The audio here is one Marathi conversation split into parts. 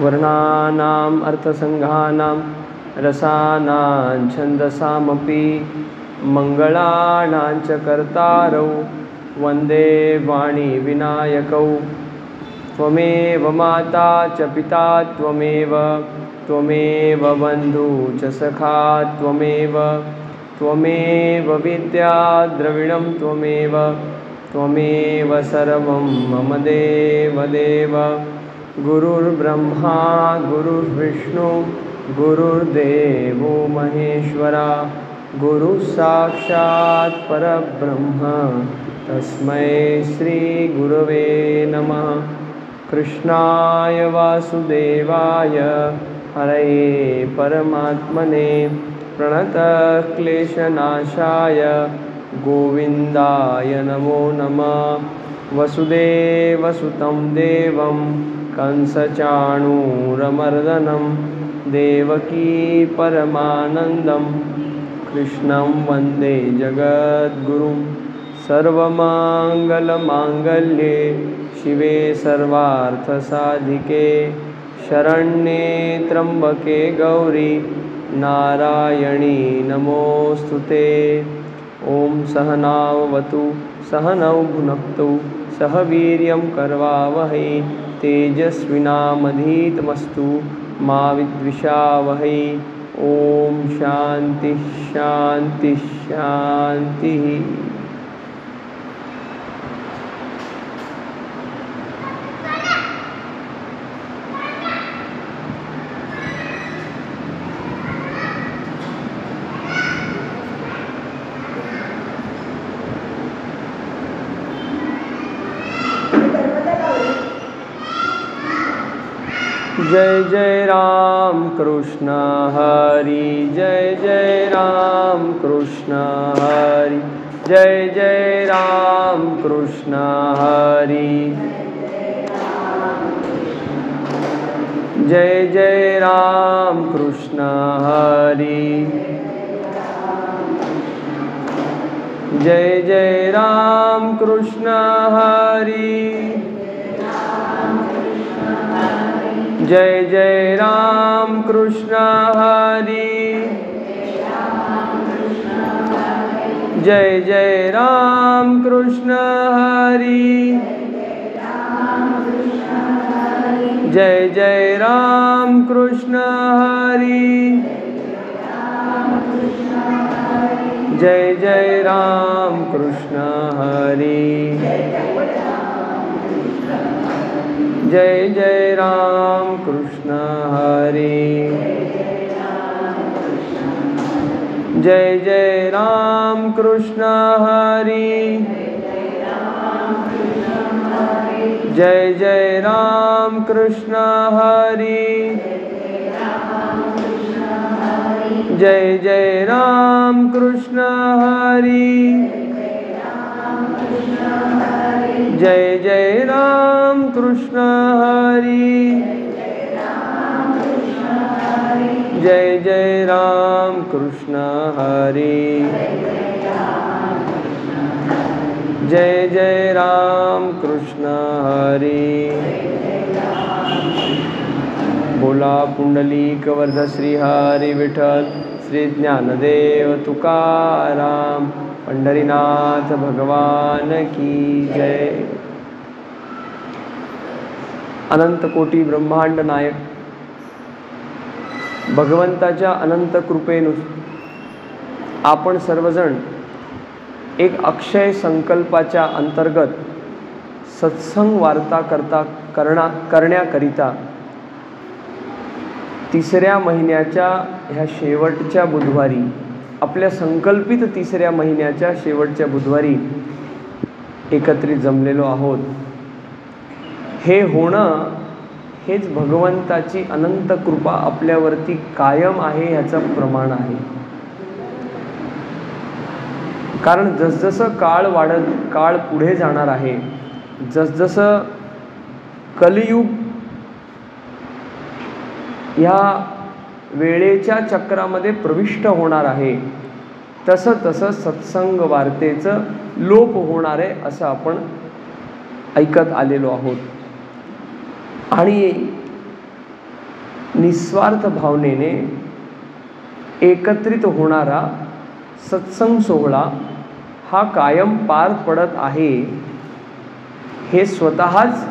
वर्णानाम् अर्थसंघानां रसानां छन्दसामपि मंगलानां च कर्तारौ वन्दे वाणी विनायकौ। त्वमेव माता च पिता त्वमेव बन्धु च सखा त्वमेव विद्या द्रविणं त्वमेव सर्वं मम देवदेव। गुरुर्ब्रह्मा गुरुर्विष्णु गुरुर्देवो महेश्वरा गुरुः साक्षात् परब्रह्म तस्मै श्री गुरवे नमः। कृष्णाय वासुदेवाय हरये परमात्मने प्रणतक्लेशनाशाय गोविन्दाय नमो नमः। वसुदेवसुतं देवं कंसचाणूरमर्दनं देवकी परमानन्दं कृष्णं वन्दे जगद्गुरुं। सर्वमङ्गलमाङ्गल्ये शिवे सर्वार्थसाधिके शरण्ये त्र्यम्बके गौरी नारायणी नमोस्तुते। ॐ सहनावतु सहनौ भुनक्तु सह वीर्यं करवावहै तेजस्विनामधीतमस्तु मा विद्विषावहै। ॐ शांति शांति शांति। जय जय राम कृष्ण हरि जय जय राम कृष्ण हरि जय जय राम कृष्ण हरि जय जय राम कृष्ण हरि जय जय राम कृष्ण हरि जय जय राम कृष्ण हरि जय जय राम कृष्ण हरि जय जय राम कृष्ण हरि जय जय राम कृष्ण हरि जय जय राम कृष्ण हरि जय जय राम कृष्ण हरि जय जय राम कृष्ण हरि जय जय राम कृष्ण हरि जय जय राम कृष्ण हरि जय जय राम कृष्ण हरि जय जय राम कृष्ण हरि। बोला पुंडलिक वरद श्री हरि विठ्ठल श्री ज्ञानदेव तुकाराम पंढरीनाथ भगवान की जय। अनंत कोटी ब्रह्मांड नायक भगवंताच्या अनंत कृपेने आपण सर्वजण एक अक्षय संकल्पाच्या अंतर्गत सत्संग वार्ता करण्याकरिता तिसऱ्या महिन्याच्या ह्या शेवटच्या बुधवारी आपल्या संकल्पित तिसऱ्या महिन्याच्या शेवटच्या बुधवारी एकत्रित जमलेलो आहोत। हे होणं हेच भगवंताची अनंत कृपा आपल्यावरती कायम आहे ह्याचं प्रमाण आहे। कारण जसजसं काळ पुढे जाणार आहे, जसजसं कलियुग ह्या वेळेच्या चक्रामध्ये प्रविष्ट होणार आहे, तसं तसं सत्संग वार्तेचं लोप होणार आहे असं आपण ऐकत आलेलो आहोत। आणि निस्वार्थ भावनेने एकत्रित होणारा सत्संग सोहळा हा कायम पार पडत आहे, हे स्वतःच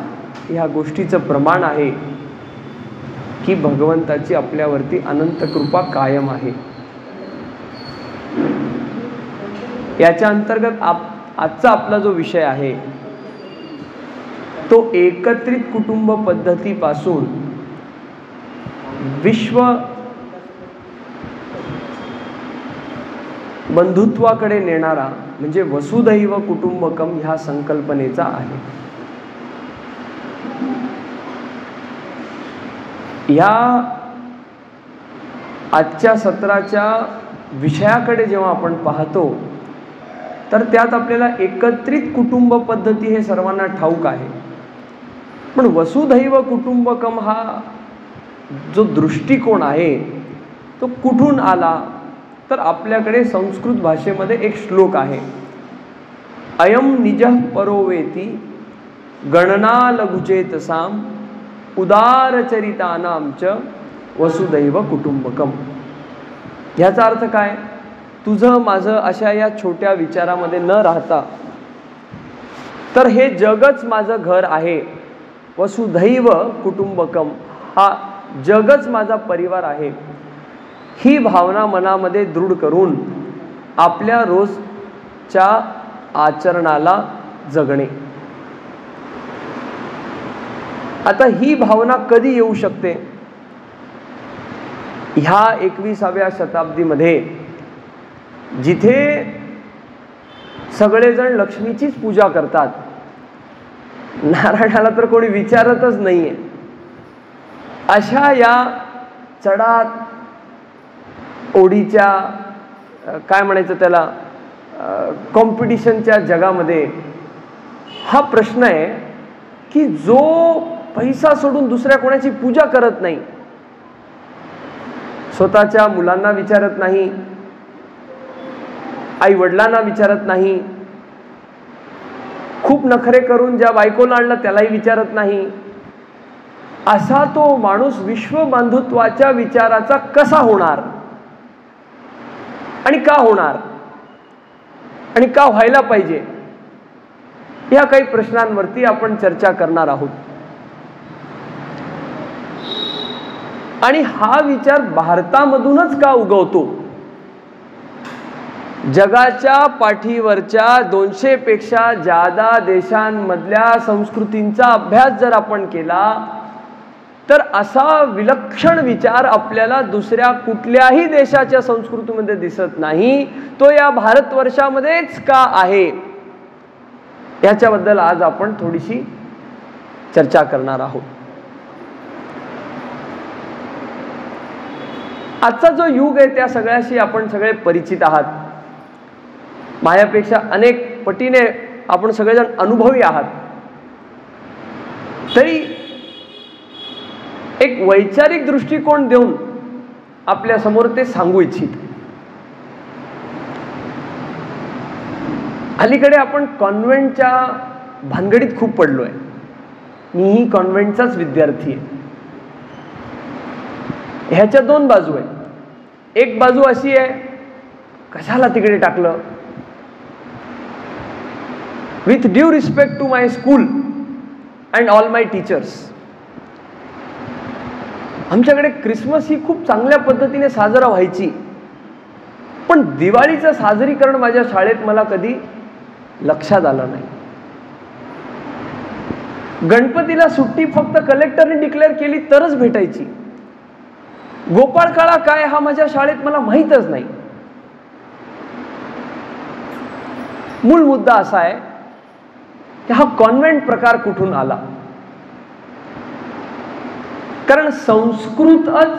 ह्या गोष्टीचं प्रमाण आहे की भगवंताची आपल्यावरती अनंत कृपा कायम आहे. याच्या अंतर्गत आजचा आपला जो विषय आहे तो एकत्रित कुटुंब पद्धतीपासून विश्व बंधुत्वाकडे नेणारा म्हणजे वसुधैव कुटुंबकम ह्या संकल्पनेचा आहे. या आजच्या सत्राच्या विषयाकडे जेव्हा आपण पाहतो तर त्यात आपल्याला एकत्रित कुटुंब पद्धती हे सर्वांना ठाऊक आहे, पण वसुधैव कुटुंबकम हा जो दृष्टिकोन आहे तो कुठून आला तर आपल्याकडे संस्कृत भाषेमध्ये एक श्लोक आहे, अयम निजः परोवेती गणना लघुचेतसाम उदारचरितानां च वसुधैव कुटुंबकम. ह्याचा अर्थ काय? तुझं माझं अशा या छोट्या विचारामध्ये न राहता तर हे जगच माझं घर आहे, वसुधैव कुटुंबकम हा जगच माझा परिवार आहे, ही भावना मनामध्ये दृढ करून आपल्या रोजच्या आचरणाला जगणे. आता ही भावना कधी येऊ शकते? ह्या 21व्या शताब्दीमध्ये जिथे सगळेजण लक्ष्मीचीच पूजा करतात, नारायणाला तर कोणी विचारतच नाहीये, अशा या चढात ओढीच्या काय म्हणायचं त्याला कॉम्पिटिशनच्या जगामध्ये हा प्रश्न आहे की जो पैसा सोडून दुसऱ्या कोणाची पूजा करत नाही, स्वतःच्या मुलांना विचारत नाही, आई वडिलांना विचारत नाही, खूप नखरे करून ज्या बायकोला आणलं त्यालाही विचारत नाही, असा तो माणूस विश्व बंधुत्वाच्या विचाराचा कसा होणार आणि का होणार आणि का व्हायला पाहिजे, या काही प्रश्नांवरती आपण चर्चा करणार आहोत. आणि हा विचार भारतामधूनच का उगवतो? जगाच्या पाठीवरच्या 200 पेक्षा जादा देशांमधल्या संस्कृतींचा अभ्यास जर आपण केला तर असा विलक्षण विचार आपल्याला दुसऱ्या कुठल्याही देशाच्या संस्कृतीमध्ये दिसत नाही. तो या भारतवर्षामध्येच का आहे, याच्याबद्दल आज आपण थोडीशी चर्चा करणार आहोत. आजचा जो युग आहे त्या सगळ्याशी आपण सगळे परिचित आहात. माझ्यापेक्षा अनेक पटीने आपण सगळेजण अनुभवी आहात. तरी एक वैचारिक दृष्टिकोन देऊन आपल्या समोर ते सांगू इच्छित. अलीकडे आपण कॉन्व्हेंटच्या भानगडीत खूप पडलोय. मीही कॉन्व्हेंटचाच विद्यार्थी आहे. ह्याच्या 2 बाजू आहेत. एक बाजू अशी आहे, कशाला तिकडे टाकलं, with due respect to my school and all my teachers. आमच्याकडे क्रिसमस ही खूप चांगल्या पद्धतीने साजरा व्हायची, पण दिवाळीचं साजरीकरण माझ्या शाळेत मला कधी लक्षात आलं नाही. गणपतीला सुट्टी फक्त कलेक्टरने डिक्लेअर केली तरच भेटायची. गोपाळकाळा काय हा माझ्या शाळेत मला माहीतच नाही. मूळ मुद्दा असा आहे की हा कॉन्व्हेंट प्रकार कुठून आला? कारण संस्कृतच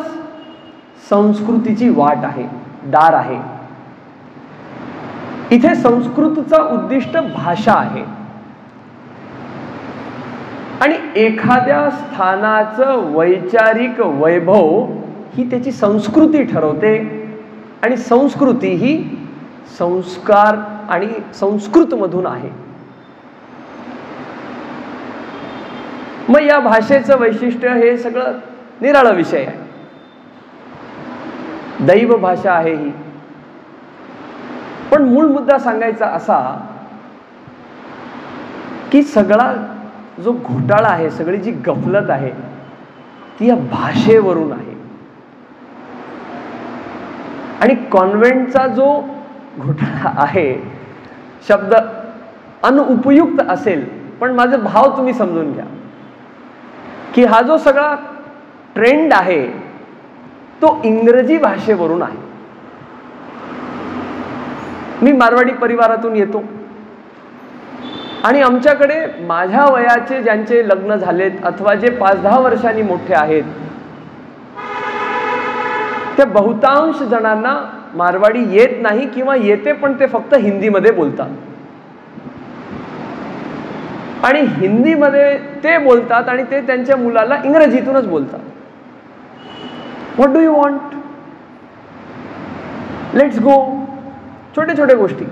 संस्कृतीची वाट आहे, दार आहे. इथे संस्कृतचं उद्दिष्ट भाषा आहे आणि एखाद्या स्थानाचं वैचारिक वैभव ही त्याची संस्कृती ठरवते आणि संस्कृती ही संस्कार आणि संस्कृतमधून आहे. मग या भाषेचं वैशिष्ट्य हे सगळं निराळा विषय आहे. दैव भाषा आहे ही. पण मूळ मुद्दा सांगायचा असा की सगळा जो घोटाळा आहे, सगळी जी गफलत आहे ती या भाषेवरून आहे. आणि कॉन्व्हेंटचा जो घोटाळा आहे, शब्द अनुपयुक्त असेल पण माझे भाव तुम्ही समजून घ्या, की हा जो सगळा ट्रेंड आहे तो इंग्रजी भाषेवरून आहे. मी मारवाडी परिवारातून येतो आणि आमच्याकडे माझ्या वयाचे ज्यांचे लग्न झालेत अथवा जे 5-10 वर्षांनी मोठे आहेत, त्या बहुतांश जणांना मारवाडी येत नाही किंवा येते पण ते फक्त हिंदीमध्ये बोलतात. आणि हिंदीमध्ये ते बोलतात आणि ते त्यांच्या मुलाला इंग्रजीतूनच बोलतात. What do you want, let's go, छोटे छोटे गोष्टी.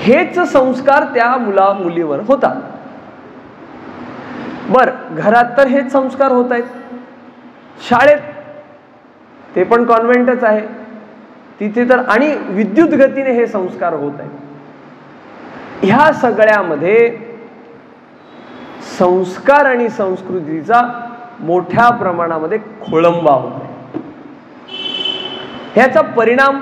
हेच संस्कार त्या मुला मुलीवर होतात. बर, घरात तर हेच संस्कार होत आहेत, शाळेत ते पण कॉन्व्हेंटच आहे तिथे तर, आणि विद्युत गतीने हे संस्कार होत आहेत. ह्या सगळ्यामध्ये संस्कार आणि संस्कृतीचा मोठ्या प्रमाणामध्ये खोळंबा होत आहे. ह्याचा परिणाम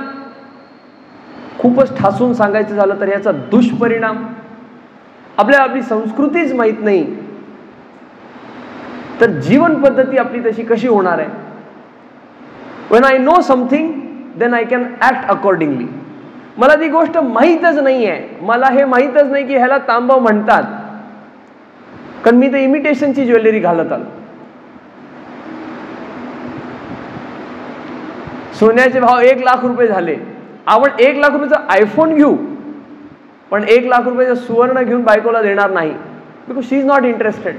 खूपच ठासून सांगायचं झालं तर याचा दुष्परिणाम, आपल्याला आपली संस्कृतीच माहित नाही तर जीवन पद्धती आपली तशी कशी होणार आहे. when I know something then I can act accordingly. मला ती गोष्ट माहीतच नाही आहे, मला हे माहीतच नाही की ह्याला तांबा म्हणतात, कारण मी तर इमिटेशनची ज्वेलरी घालत आलो. सोन्याचे भाव 1 लाख रुपये झाले, आपण 1 लाख रुपयाचा आयफोन घेऊ पण 1 लाख रुपयाचं सुवर्ण घेऊन बायकोला देणार नाही, because she is not interested.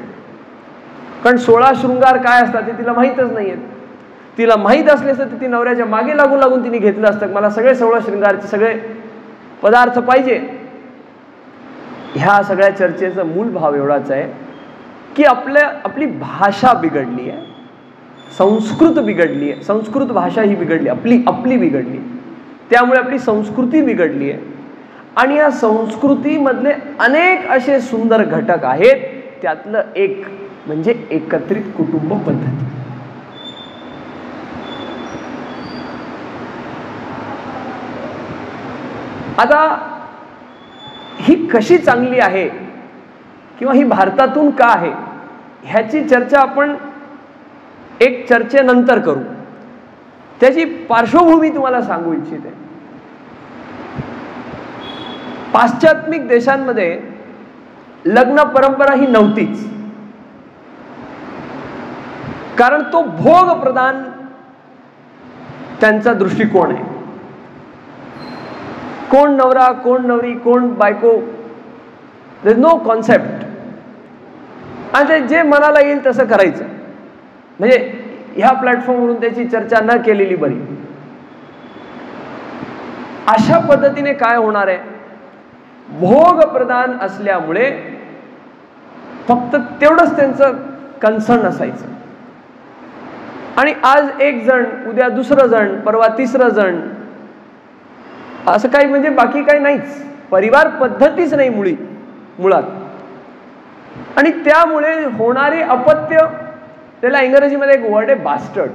कारण 16 शृंगार काय असतात ते तिला माहीतच नाही आहेत. तिला माहीत असले असतं तर ती नवऱ्याच्या मागे लागून लागून तिने घेतलं असतं, मला सगळे 16 शृंगारचे सगळे पदार्थ पाहिजे. ह्या सगळ्या चर्चेचा मूळ भाव एवढाच आहे की आपली भाषा बिघडली आहे, संस्कृत बिघडली आहे, संस्कृत भाषा ही बिघडली, आपली बिघडली, त्यामुळे आपली संस्कृती बिघडली आहे. आणि या संस्कृतीमधले अनेक असे सुंदर घटक आहेत, त्यातलं एक म्हणजे एकत्रित कुटुंब पद्धती. आता ही कशी चांगली आहे किंवा ही भारतातून का आहे ह्याची चर्चा आपण एक चर्चेनंतर करू. त्याची पार्श्वभूमी तुम्हाला सांगू इच्छिते. पाश्चात्मिक देशांमध्ये लग्न परंपरा ही नव्हतीच, कारण तो भोग प्रधान त्यांचा दृष्टिकोन आहे. कोण नवरा, कोण नवरी, कोण बायको, देयर इज नो कॉन्सेप्ट. आणि जे मनाला येईल तसं करायचं. म्हणजे ह्या प्लॅटफॉर्मवरून त्याची चर्चा न केलेली बरी. अशा पद्धतीने काय होणार आहे, भोग प्रधान असल्यामुळे फक्त तेवढंच त्यांचं कन्सर्न असायचं. आणि आज एक जण, उद्या दुसरं जण, परवा तिसरं जण, असं काही म्हणजे बाकी काही नाहीच. परिवार पद्धतीच नाही मुळात. आणि त्यामुळे होणारे अपत्य, त्याला इंग्रजीमध्ये एक वर्ड आहे बास्टर्ड,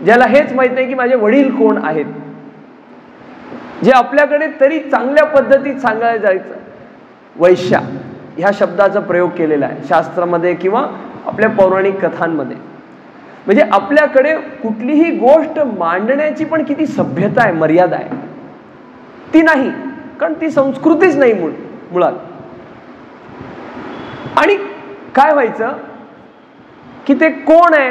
ज्याला हेच माहित नाही की माझे वडील कोण आहेत. जे आपल्याकडे तरी चांगल्या पद्धतीत सांगायला जायचं, वैश्या ह्या शब्दाचा प्रयोग केलेला आहे शास्त्रामध्ये किंवा आपल्या पौराणिक कथांमध्ये. म्हणजे आपल्याकडे कुठलीही गोष्ट मांडण्याची पण किती सभ्यता आहे, मर्यादा आहे, ती नाही, कारण ती संस्कृतीच नाही मुळात. आणि काय व्हायचं की ते कोण आहे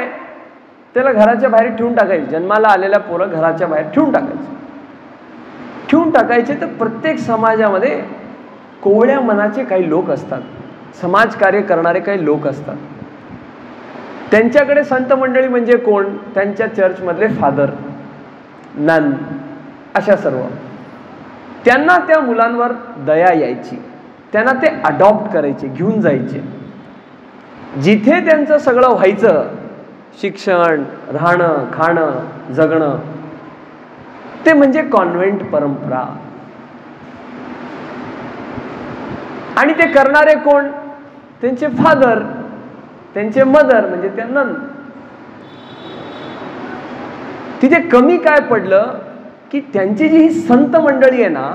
त्याला घराच्या बाहेर ठेवून टाकायचे. जन्माला आलेल्या पोरं घराच्या बाहेर ठेवून टाकायचे. तर प्रत्येक समाजामध्ये कोवळ्या मनाचे काही लोक असतात, समाजकार्य करणारे काही लोक असतात. त्यांच्याकडे संत मंडळी म्हणजे कोण, त्यांच्या चर्चमधले फादर, नन, अशा सर्व. त्यांना त्या मुलांवर दया यायची, त्यांना ते अडॉप्ट करायचे, घेऊन जायचे. जिथे त्यांचं सगळं व्हायचं शिक्षण, राहणं, खाणं, जगणं, ते म्हणजे कॉन्व्हेंट परंपरा. आणि ते करणारे कोण? त्यांचे फादर, त्यांचे मदर, म्हणजे त्या नन. तिथे कमी काय पडलं की त्यांची जी ही संत मंडळी आहे ना,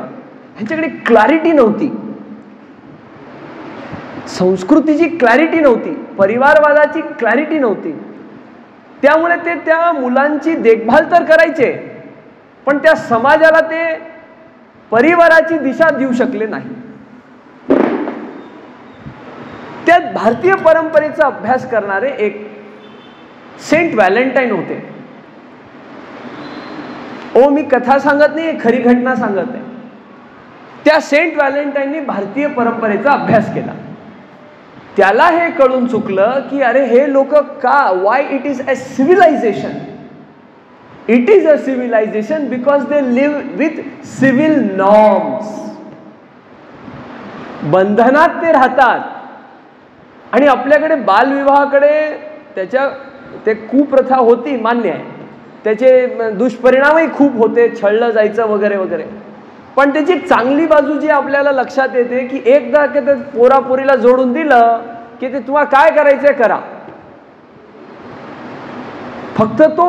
ह्यांच्याकडे क्लॅरिटी नव्हती, संस्कृतीची क्लॅरिटी नव्हती, परिवारवादाची क्लॅरिटी नव्हती. त्यामुळे ते त्या मुलांची देखभाल तर करायचे, पण त्या समाजाला ते परिवाराची दिशा देऊ शकले नाही. त्यात भारतीय परंपरेचा अभ्यास करणारे एक सेंट व्हॅलेंटाईन होते. मी कथा सांगत नाही, खरी घटना सांगत आहे. त्या सेंट व्हॅलेंटाईननी भारतीय परंपरेचा अभ्यास केला. त्याला हे कळून चुकलं की अरे हे लोक का, why it is a civilization. It is a civilization because they live with civil norms. बंधनात ते राहतात. आणि आपल्याकडे बालविवाहाकडे त्याच्या ते कुप्रथा होती, मान्य आहे, त्याचे दुष्परिणामही खूप होते, छळलं जायचं वगैरे वगैरे. पण त्याची चांगली बाजू जी आपल्याला लक्षात येते की एकदा की ते पोरापोरीला जोडून दिलं की ते तुम्हाला काय करायचंय करा. फक्त तो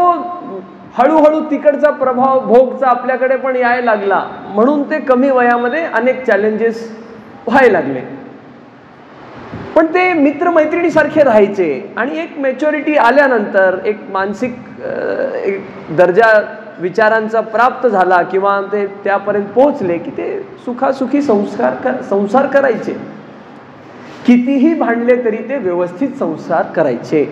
हळूहळू तिकडचा प्रभाव भोगचा आपल्याकडे पण यायला लागला, म्हणून ते कमी वयामध्ये अनेक चॅलेंजेस व्हायला लागले. पण ते मित्रमैत्रिणीसारखे राहायचे. आणि एक मॅच्युरिटी आल्यानंतर, एक मानसिक एक दर्जा विचारांचा प्राप्त झाला किंवा ते त्यापर्यंत पोहोचले की ते सुखासुखी संसार करायचे. कितीही भांडले तरी ते व्यवस्थित संसार करायचे.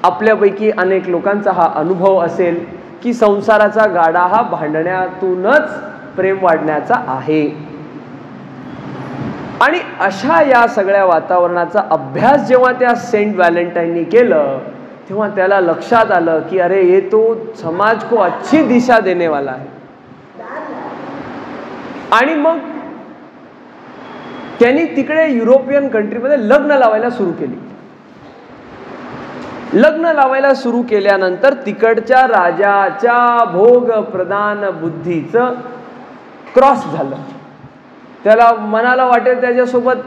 आपल्यापैकी अनेक लोकांचा हा अनुभव असेल की संसाराचा गाडा हा भांडण्यातूनच प्रेम वाढण्याचा आहे. आणि अशा या सगळ्या वातावरणाचा अभ्यास जेव्हा त्या सेंट व्हॅलेंटाईननी केलं, तेव्हा त्याला लक्षात आलं की अरे ये तो समाज को अच्छी दिशा देने वाला है. आणि मग त्यांनी तिकडे युरोपियन कंट्रीमध्ये लग्न लावायला सुरू केली. लग्न लावायला सुरू केल्यानंतर तिकडच्या राजाच्या भोग प्रधान बुद्धीचं क्रॉस झालं. त्याला मनाला वाटेल त्याच्यासोबत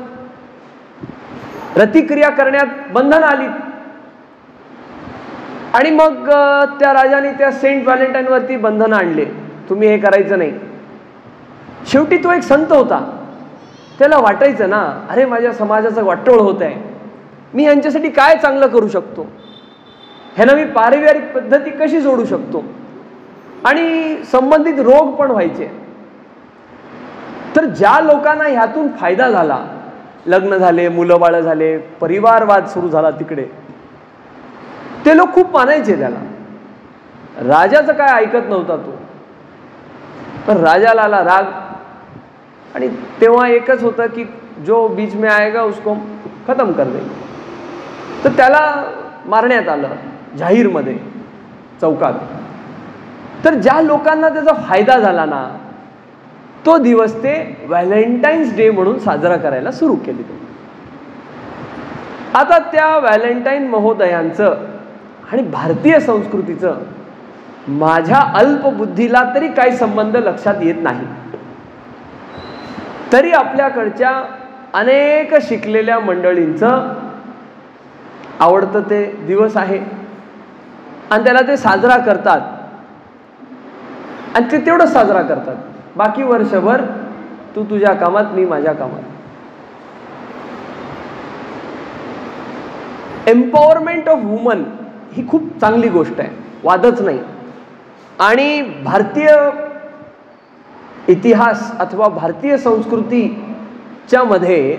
प्रतिक्रिया करण्यात बंधन आली. आणि मग त्या राजाने त्या सेंट व्हॅलेंटाईन वरती बंधन आणले, तुम्ही हे करायचं नाही. शेवटी तो एक संत होता, त्याला वाटायचं ना अरे माझ्या समाजाचं वाटोळ होत आहे, मी यांच्यासाठी काय चांगलं करू शकतो, ह्यांना मी पारिवारिक पद्धती कशी जोडू शकतो. आणि संबंधित रोग पण व्हायचे. तर ज्या लोकांना ह्यातून फायदा झाला, लग्न झाले, मुलं बाळ झाले, परिवारवाद सुरू झाला तिकडे, ते लोक खूप मानायचे त्याला. राजाचं काय ऐकत नव्हता तो. पण राजाला आला राग. आणि तेव्हा एकच होतं की जो बीच में आएगा उसको खतम कर दे. तर त्याला मारण्यात आलं जाहीरमध्ये, चौकात. तर ज्या लोकांना त्याचा फायदा झाला ना, तो दिवस ते व्हॅलेंटाईन्स डे म्हणून साजरा करायला सुरू केले. आता त्या व्हॅलेंटाईन महोदयांचं आणि भारतीय संस्कृतीचं माझ्या अल्पबुद्धीला तरी काही संबंध लक्षात येत नाही. तरी आपल्याकडच्या अनेक शिकलेल्या मंडळींचं आवडतं ते दिवस आहे आणि त्याला ते साजरा करतात. आणि ते तेवढं साजरा करतात. बाकी वर्षभर तू तुझ्या कामात, मी माझ्या कामात. एम्पॉवरमेंट ऑफ वुमन ही खूप चांगली गोष्ट आहे, वादच नाही. आणि भारतीय इतिहास अथवा भारतीय संस्कृतीच्या मध्ये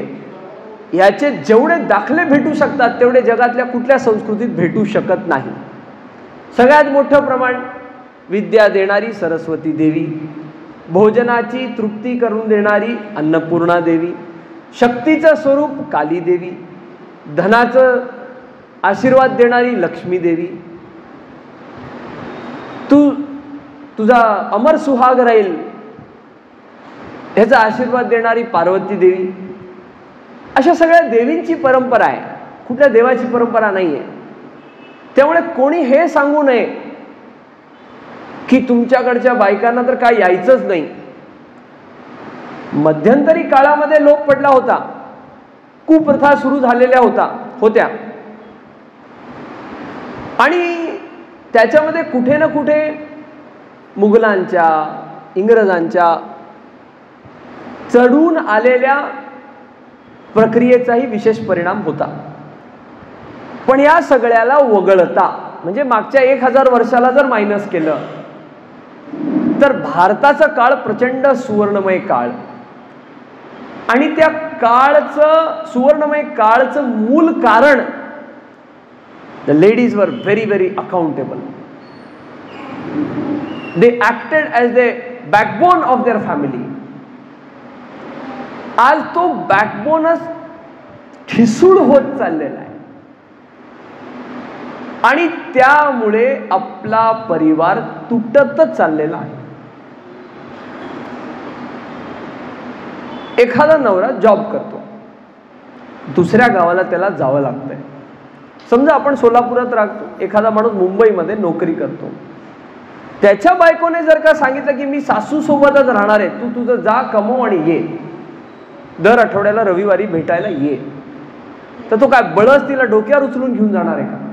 याचे जेवढे दाखले भेटू शकतात तेवढे जगातल्या कुठल्या संस्कृतीत भेटू शकत नाही. सगळ्यात मोठं प्रमाण विद्या देणारी सरस्वती देवी, भोजनाची तृप्ती करून देणारी अन्नपूर्णा देवी, शक्तीचं स्वरूप काली देवी, धनाचं आशीर्वाद देणारी लक्ष्मी देवी, तुझा अमर सुहाग राहील ह्याचा आशीर्वाद देणारी पार्वती देवी. अशा सगळ्या देवींची परंपरा आहे, कुठल्या देवाची परंपरा नाही आहे. त्यामुळे कोणी हे सांगू नये की तुमच्याकडच्या बायकांना तर काय यायचंच नाही. मध्यंतरी काळामध्ये लोप पडला होता, कुप्रथा सुरू झालेल्या होत्या आणि त्याच्यामध्ये कुठे ना कुठे मुघलांच्या, इंग्रजांच्या चढून आलेल्या प्रक्रियेचाही विशेष परिणाम होता. पण या सगळ्याला वगळता, म्हणजे मागच्या 1000 वर्षाला जर मायनस केलं तर भारताचा काळ प्रचंड सुवर्णमय काळ, आणि त्या काळचं सुवर्णमय काळचं मूल कारण द लेडीज वर very very accountable. They acted as the backbone of their family. आज तो बॅकबोनच ठिसूळ होत चाललेला आहे आणि त्यामुळे आपला परिवार तुटतच चाललेला आहे. एखादा नवरा जॉब करतो, दुसऱ्या गावाला त्याला जावं लागतंय. समजा आपण सोलापुरात राहतो, एखादा माणूस मुंबईमध्ये नोकरी करतो. त्याच्या बायकोने जर का सांगितलं की मी सासू सोबतच राहणार आहे, तू तुझं जा कमव आणि ये, दर आठवड्याला रविवारी भेटायला ये, तर तो काय बळच तिला डोक्यावर उचलून घेऊन जाणार आहे का?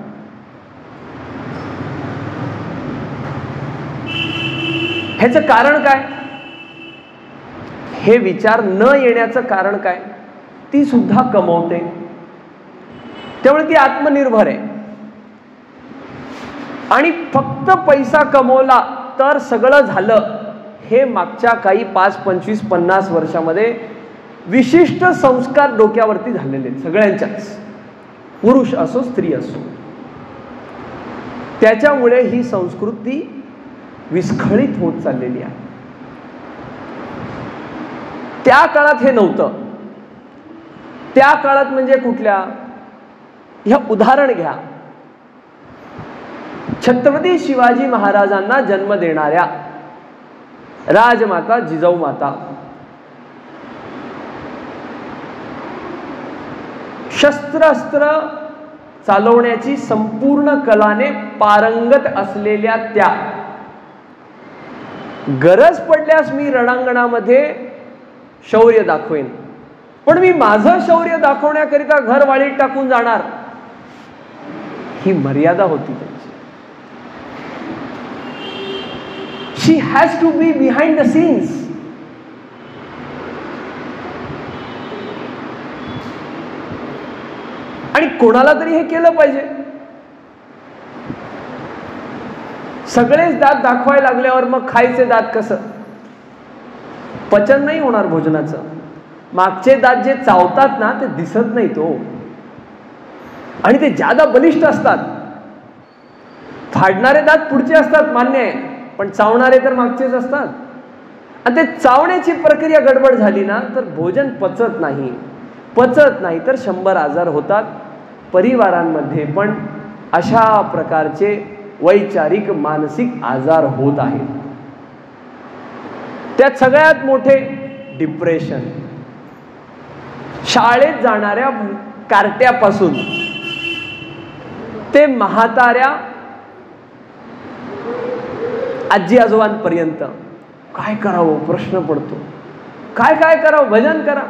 ह्याचं कारण काय? हे विचार न येण्याचं कारण काय? ती सुद्धा कमवते, त्यामुळे ती आत्मनिर्भर आहे आणि फक्त पैसा कमवला तर सगळं झालं, हे मागच्या काही 5, 25, 50 वर्षामध्ये विशिष्ट संस्कार डोक्यावरती झालेले आहेत सगळ्यांच्याच, पुरुष असो स्त्री असो. त्याच्यामुळे ही संस्कृती विस्खळीत होत चाललेली आहे. त्या काळात हे नव्हतं. त्या काळात म्हणजे कुठल्या? ह्या उदाहरण घ्या, छत्रपती शिवाजी महाराजांना जन्म देणाऱ्या राजमाता जिजाऊ माता शस्त्रास्त्र चालवण्याची संपूर्ण कलाने पारंगत असलेल्या त्या, गरज पडल्यास मी रणांगणामध्ये शौर्य दाखवेन, पण मी माझं शौर्य दाखवण्याकरिता घर वाळीत टाकून जाणार, ही मर्यादा होती त्यांची. She has to be behind the scenes. आणि कोणाला तरी हे केलं पाहिजे. सगळेच दात दाखवायला लागल्यावर मग खायचे दात कसं? पचन नाही होणार भोजनाचं. मागचे दात जे चावतात ना ते दिसत नाही तो, आणि ते जादा बलिष्ठ असतात. फाडणारे दात पुढचे असतात मान्य आहे, पण चावणारे तर मागचेच असतात. आणि ते चावण्याची प्रक्रिया गडबड झाली ना तर भोजन पचत नाही. पचत नाही तर 100 आजार होतात. परिवारांमध्ये पण अशा प्रकारचे वैचारिक मानसिक आजार होत आहेत. त्यात सगळ्यात मोठे डिप्रेशन. शाळेत जाणाऱ्या कार्ट्यापासून ते म्हाताऱ्या आजी आजोबांपर्यंत काय करावं प्रश्न पडतो. काय काय करावं? भजन करा,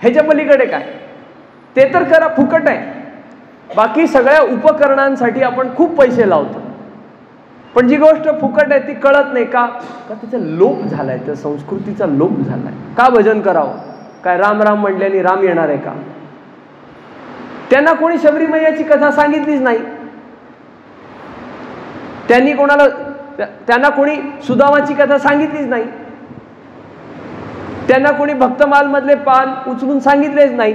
ह्याच्या पलीकडे काय? ते तर करा, फुकट आहे. बाकी सगळ्या उपकरणांसाठी आपण खूप पैसे लावतो, पण जी गोष्ट फुकट आहे ती कळत नाही. का? तिचा लोप झालाय, त्या संस्कृतीचा लोप झालाय. का भजन करावं? काय राम राम म्हणल्याने राम येणार आहे का? त्यांना कोणी शबरी मैयाची कथा सांगितलीच नाही. त्यांना कोणी सुदामाची कथा सांगितलीच नाही. त्यांना कोणी भक्तमाल मधले पान उचलून सांगितलेच नाही.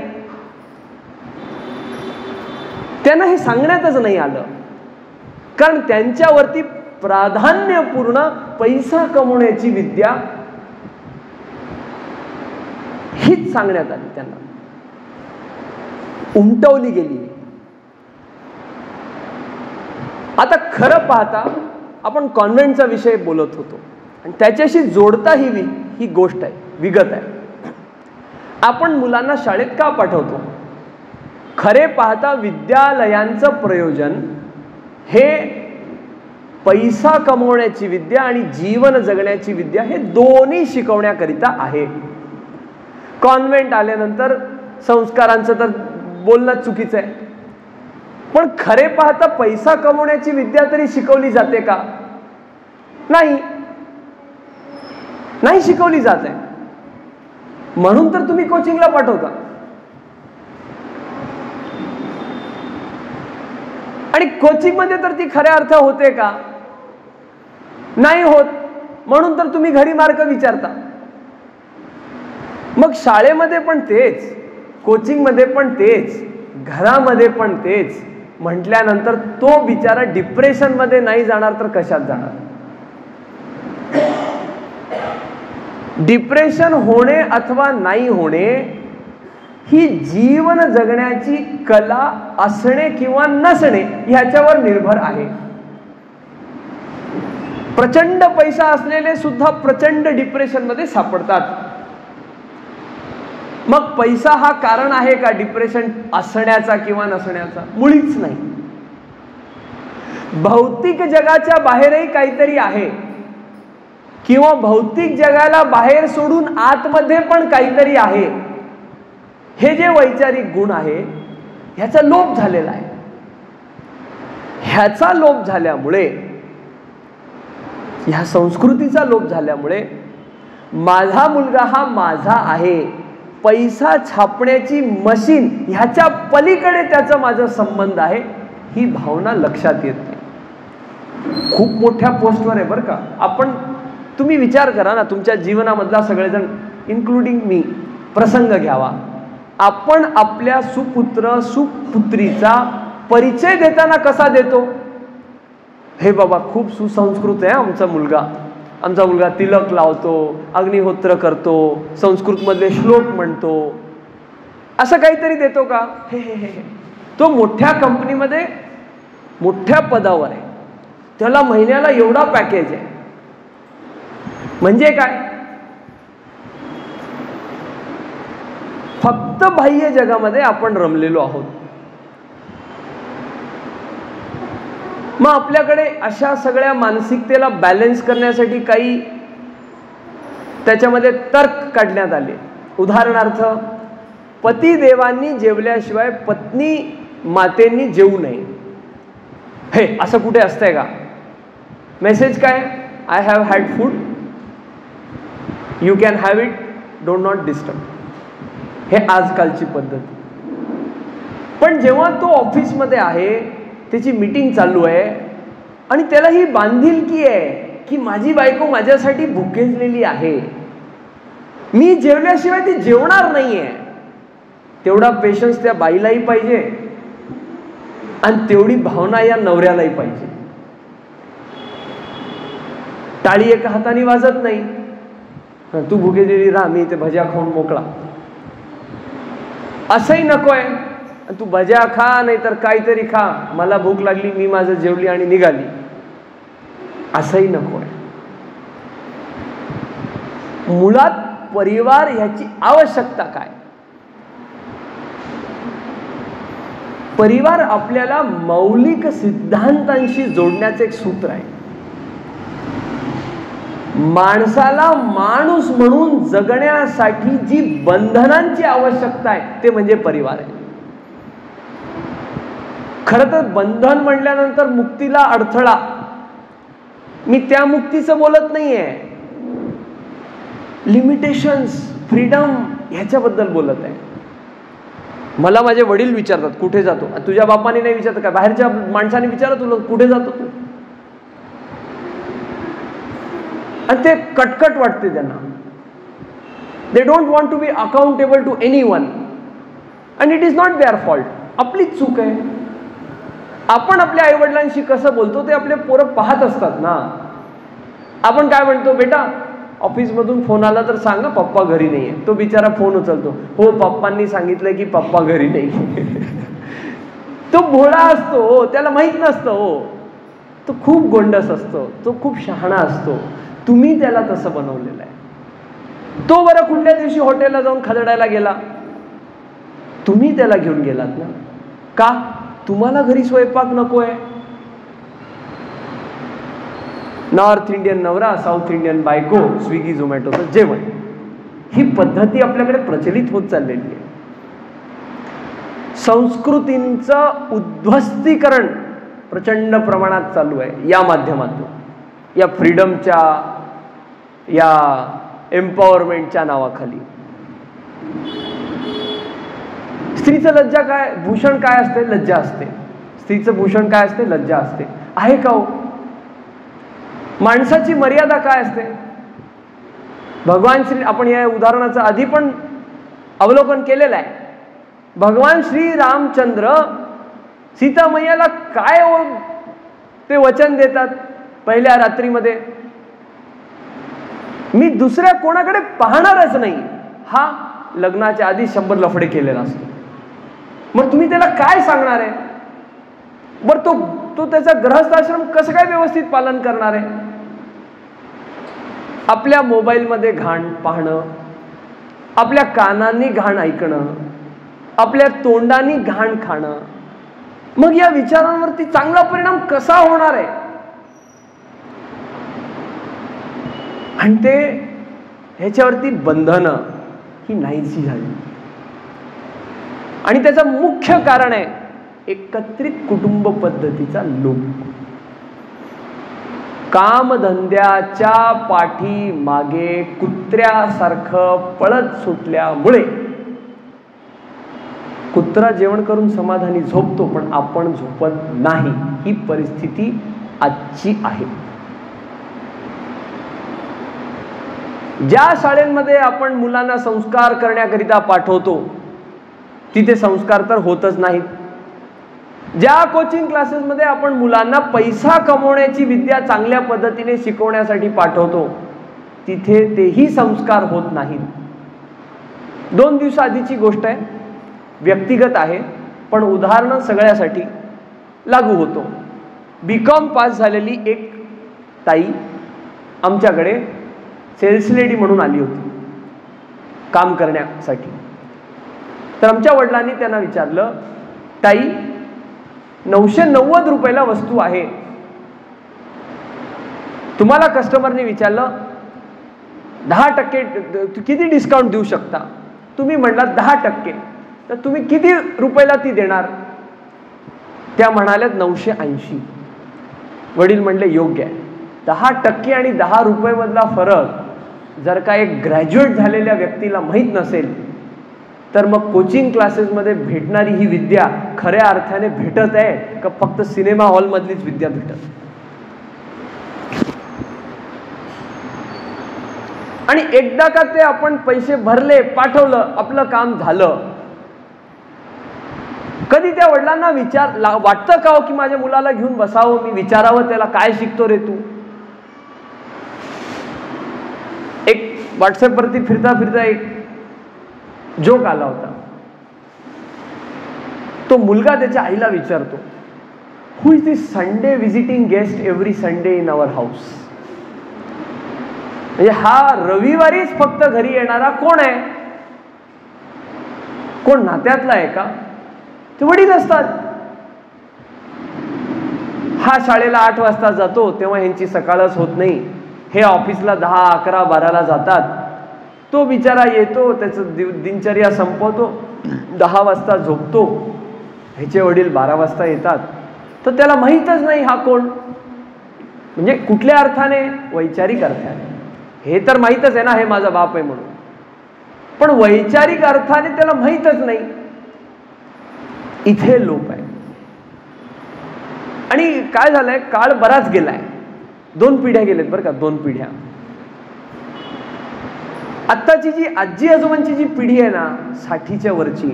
त्यांना हे सांगण्यातच नाही आलं, कारण त्यांच्यावरती प्राधान्यपूर्ण पैसा कमवण्याची विद्या हीच सांगण्यात आली. त्यांना उमटवली गेली. आता खरं पाहता आपण कॉन्व्हेंटचा विषय बोलत होतो आणि त्याच्याशी जोडता ही गोष्ट आहे, विगत आहे. आपण मुलांना शाळेत का पाठवतो? खरे पाहता विद्यालयांचं प्रयोजन हे पैसा कमवण्याची विद्या आणि जीवन जगण्याची विद्या हे दोन्ही शिकवण्याकरिता आहे. कॉन्व्हेंट आल्यानंतर संस्कारांचं तर बोलणं चुकीचं आहे, पण खरे पाहता पैसा कमवण्याची विद्या तरी शिकवली जाते का? नाही, नाही शिकवली जात आहे. म्हणून तर तुम्ही कोचिंगला पाठवता. आणि कोचिंग मध्ये तर ती खऱ्या अर्थ होते का? नाही होत. म्हणून तर तुम्ही घरी मार्क विचारता. मग शाळेमध्ये पण तेच, कोचिंग मध्ये पण तेच, घरामध्ये पण तेच म्हटल्यानंतर तो बिचारा डिप्रेशन मध्ये नाही जाणार तर कशात जाणार? डिप्रेशन होणे अथवा नाही होणे ही जीवन जगण्याची कला असणे किंवा नसणे ह्याच्यावर निर्भर आहे. प्रचंड पैसा असलेले सुद्धा प्रचंड डिप्रेशन मध्ये सापडतात. मग पैसा हा कारण आहे का डिप्रेशन असण्याचा किंवा नसण्याचा? मुळीच नाही. भौतिक जगाच्या बाहेरही काहीतरी आहे, किंवा भौतिक जगाला बाहेर सोडून आतमध्ये पण काहीतरी आहे. हे जे वैचारिक गुण आहे ह्याचा लोप झालेला आहे. ह्याचा लोप झाल्यामुळे, ह्या संस्कृतीचा लोप झाल्यामुळे माझा मुलगा हा माझा आहे, पैसा छापण्याची मशीन ह्याच्या पलीकडे त्याचा माझा संबंध आहे, ही भावना लक्षात येत नाही. खूप मोठ्या पोस्टवर आहे बरं का. तुम्ही विचार करा ना, तुमच्या जीवनामधला सगळेजण इन्क्लुडिंग मी प्रसंग घ्यावा. आपण आपल्या सुपुत्र सुपुत्रीचा परिचय देताना कसा देतो? हे बाबा खूप सुसंस्कृत आहे आमचा मुलगा तिलक लावतो, अग्निहोत्र करतो, संस्कृत मधले श्लोक म्हणतो, असं काहीतरी देतो का? हे हे हे तो मोठ्या कंपनीमध्ये मोठ्या पदावर आहे, त्याला महिन्याला एवढा पॅकेज आहे. म्हणजे काय? फक्त बाह्य जगामध्ये आपण रमलेलो आहोत. मग आपल्याकडे अशा सगळ्या मानसिकतेला बॅलन्स करण्यासाठी काही त्याच्यामध्ये तर्क काढण्यात आले. उदाहरणार्थ, पतिदेवांनी जेवल्याशिवाय पत्नी मातेंनी जेवू नये. हे असं कुठे असतंय का? मेसेज काय? I have had food, you can have it, don't not disturb. हे आजकालची पद्धत. पण जेव्हा तो ऑफिसमध्ये आहे, त्याची मीटिंग चालू आहे आणि त्याला ही बांधिलकी आहे की माझी बायको माझ्यासाठी भुकेजलेली आहे, मी जेवल्याशिवाय ती जेवणार नाहीये, तेवढा पेशन्स त्या बाईलाही पाहिजे आणि तेवढी भावना या नवऱ्यालाही पाहिजे. टाळी एका हाताने वाजत नाही. तू भुकेजलेली राहा, मी ते भज्या खाऊन मोकळा, असंही नकोय. तू भज्या खा नाही तर काहीतरी खा, मला भूक लागली, मी माझं जेवली आणि निघाली, असंही नकोय. मुळात परिवार ह्याची आवश्यकता काय? परिवार आपल्याला मौलिक सिद्धांतांशी जोडण्याचे एक सूत्र आहे. माणसाला माणूस म्हणून जगण्यासाठी जी बंधनांची आवश्यकता आहे ते म्हणजे परिवार आहे. खरं तर बंधन म्हटल्यानंतर मुक्तीला अडथळा, मी त्या मुक्तीचं बोलत नाहीये, लिमिटेशन्स, फ्रीडम ह्याच्याबद्दल बोलत आहे. मला माझे वडील विचारतात कुठे जातो? तुझ्या बापाने नाही विचारत का? बाहेरच्या माणसाने विचारत तुला कुठे जातो तू? आणि ते कटकट वाटते त्यांना. They don't want to be accountable to anyone and it is not their fault. आपलीच चूक आहे. आपण आपल्या आईवडिलांशी कसं बोलतो ते आपले पोरं पाहत असतात ना. आपण काय म्हणतो, बेटा ऑफिसमधून फोन आला तर सांगा पप्पा घरी नाहीये. तो बिचारा फोन उचलतो, हो पप्पांनी सांगितलंय की पप्पा घरी नाही. तो भोळा असतो, त्याला माहित नसतं. हो, तो खूप गोंडस असतो, तो खूप शहाणा असतो. तुम्ही त्याला तसं बनवलेलं आहे. तो बरं कुठल्या दिवशी हॉटेलला जाऊन खदडायला गेला, तुम्ही त्याला घेऊन गेलात ना. का? तुम्हाला घरी स्वयंपाक नकोय, नॉर्थ इंडियन नवरा, साऊथ इंडियन बायको, स्विगी झोमॅटोचं जेवण, ही पद्धती आपल्याकडे प्रचलित होत चाललेली आहे. संस्कृतींचं उद्ध्वस्तीकरण प्रचंड प्रमाणात चालू आहे या माध्यमातून, या फ्रीडमच्या, या एम्पॉवरमेंटच्या नावाखाली. स्त्रीचं लज्जा काय, भूषण काय असते? लज्जा असते. स्त्रीचं भूषण काय असते? लज्जा असते. आहे का हो? माणसाची मर्यादा काय असते? भगवान श्री, आपण या उदाहरणाचं आधी पण अवलोकन केलेलं आहे. भगवान श्री रामचंद्र सीता मैयाला काय ते वचन देतात पहिल्या रात्रीमध्ये? मी दुसऱ्या कोणाकडे पाहणारच नाही. हा लग्नाच्या आधी 100 लफडे केलेला असतो. मग तुम्ही त्याला काय सांगणार आहे? बरं तो त्याचा गृहस्थाश्रम कसं काय व्यवस्थित पालन करणार आहे? आपल्या मोबाईलमध्ये घाण पाहणं, आपल्या कानांनी घाण ऐकणं, आपल्या तोंडानी घाण खाणं, मग या विचारांवरती चांगला परिणाम कसा होणार आहे? आणि ते ह्याच्यावरती बंधनं ही नाहीशी झाली. आणि त्याचं मुख्य कारण आहे एकत्रित कुटुंब पद्धतीचा लोप. कामधंद्याच्या पाठी मागे कुत्र्यासारखं पळत सुटल्यामुळे कुत्रा जेवण करून समाधानी झोपतो, पण आपण झोपत नाही. ही परिस्थिती आजची आहे. ज्या शाळेमध्ये आपण मुलांना संस्कार करण्याकरिता पाठवतो तिथे संस्कार तर होतच नाहीत. ज्या कोचिंग क्लासेसमध्ये आपण मुलांना पैसा कमवण्याची विद्या चांगल्या पद्धतीने शिकवण्यासाठी पाठवतो तिथे तेही संस्कार होत नाहीत. 2 दिवसाआधीची गोष्ट आहे, व्यक्तिगत आहे, पण उदाहरण सगळ्यासाठी लागू होतो. BCom पास झालेली एक ताई आमच्याकडे सेल्स लेडी म्हणून आली होती काम करण्यासाठी. तर आमच्या वडिलांनी त्यांना विचारलं, ताई 990 रुपयाला वस्तू आहे. तुम्हाला कस्टमरने विचारलं 10% किती डिस्काउंट देऊ शकता? तुम्ही म्हणला 10%, तर तुम्ही किती रुपयाला ती देणार? त्या म्हणाल्यात 980. वडील म्हणले योग्य आहे. 10% आणि 10 रुपये मधला फरक जर का एक ग्रॅज्युएट झालेल्या व्यक्तीला माहीत नसेल तर मग कोचिंग क्लासेसमध्ये भेटणारी ही विद्या खऱ्या अर्थाने भेटत आहे का फक्त सिनेमा हॉल मधलीच विद्या भेटत? आणि एकदा का ते आपण पैसे भरले, पाठवलं, आपलं काम झालं, कधी त्या वडिलांना वाटतं का हो की माझ्या मुलाला घेऊन बसावं, मी विचारावं त्याला, काय शिकतो रे तू? एक व्हॉट्सअपवरती फिरता फिरता एक जोक आला होता. तो मुलगा त्याच्या आईला विचारतो, who is this Sunday visiting guest every Sunday in our house? म्हणजे हा रविवारीच फक्त घरी येणारा कोण आहे? कोण नात्यातला आहे का? ते वडील असतात. हा शाळेला 8 वाजता जातो तेव्हा ह्यांची सकाळच होत नाही. हे ऑफिसला 10, 11, 12ला जातात. तो बिचारा येतो, त्याचं दिनचर्या संपवतो, 10 वाजता झोपतो. ह्याचे वडील 12 वाजता येतात. तर त्याला माहीतच नाही हा कोण. म्हणजे कुठल्या अर्थाने? वैचारिक अर्थाने. हे तर माहीतच आहे ना, हे माझा बाप आहे म्हणून, पण वैचारिक अर्थाने त्याला माहीतच नाही. इथे लोप आहे. आणि काय झालंय, काळ बराच गेलाय. 2 पिढ्या गेलेत बरं का, 2 पिढ्या. आत्ताची जी आजी आजोबांची जी पिढी आहे ना, 60च्या वरची,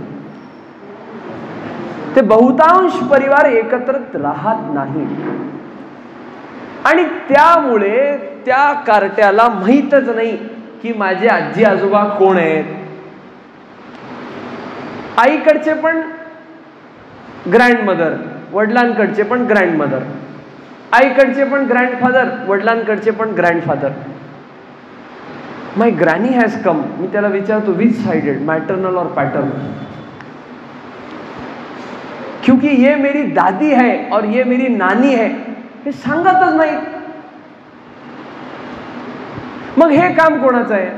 ते बहुतांश परिवार एकत्र राहत नाही. आणि त्यामुळे त्या कार्ट्याला माहीतच नाही की माझे आजी आजोबा कोण आहेत. आईकडचे पण ग्रँडमदर, वडिलांकडचे पण ग्रँडमदर, आईकडचे पण ग्रँडफादर, वडिलांकडचे पण grandfather. My granny has come. मी त्याला विचारतो विच साइडेड, मॅटर्नल और पैटर्नल? क्योंकि ये मेरी दादी है और ये मेरी नानी है, हे सांगतच नाही. मग हे काम कोणाचं आहे?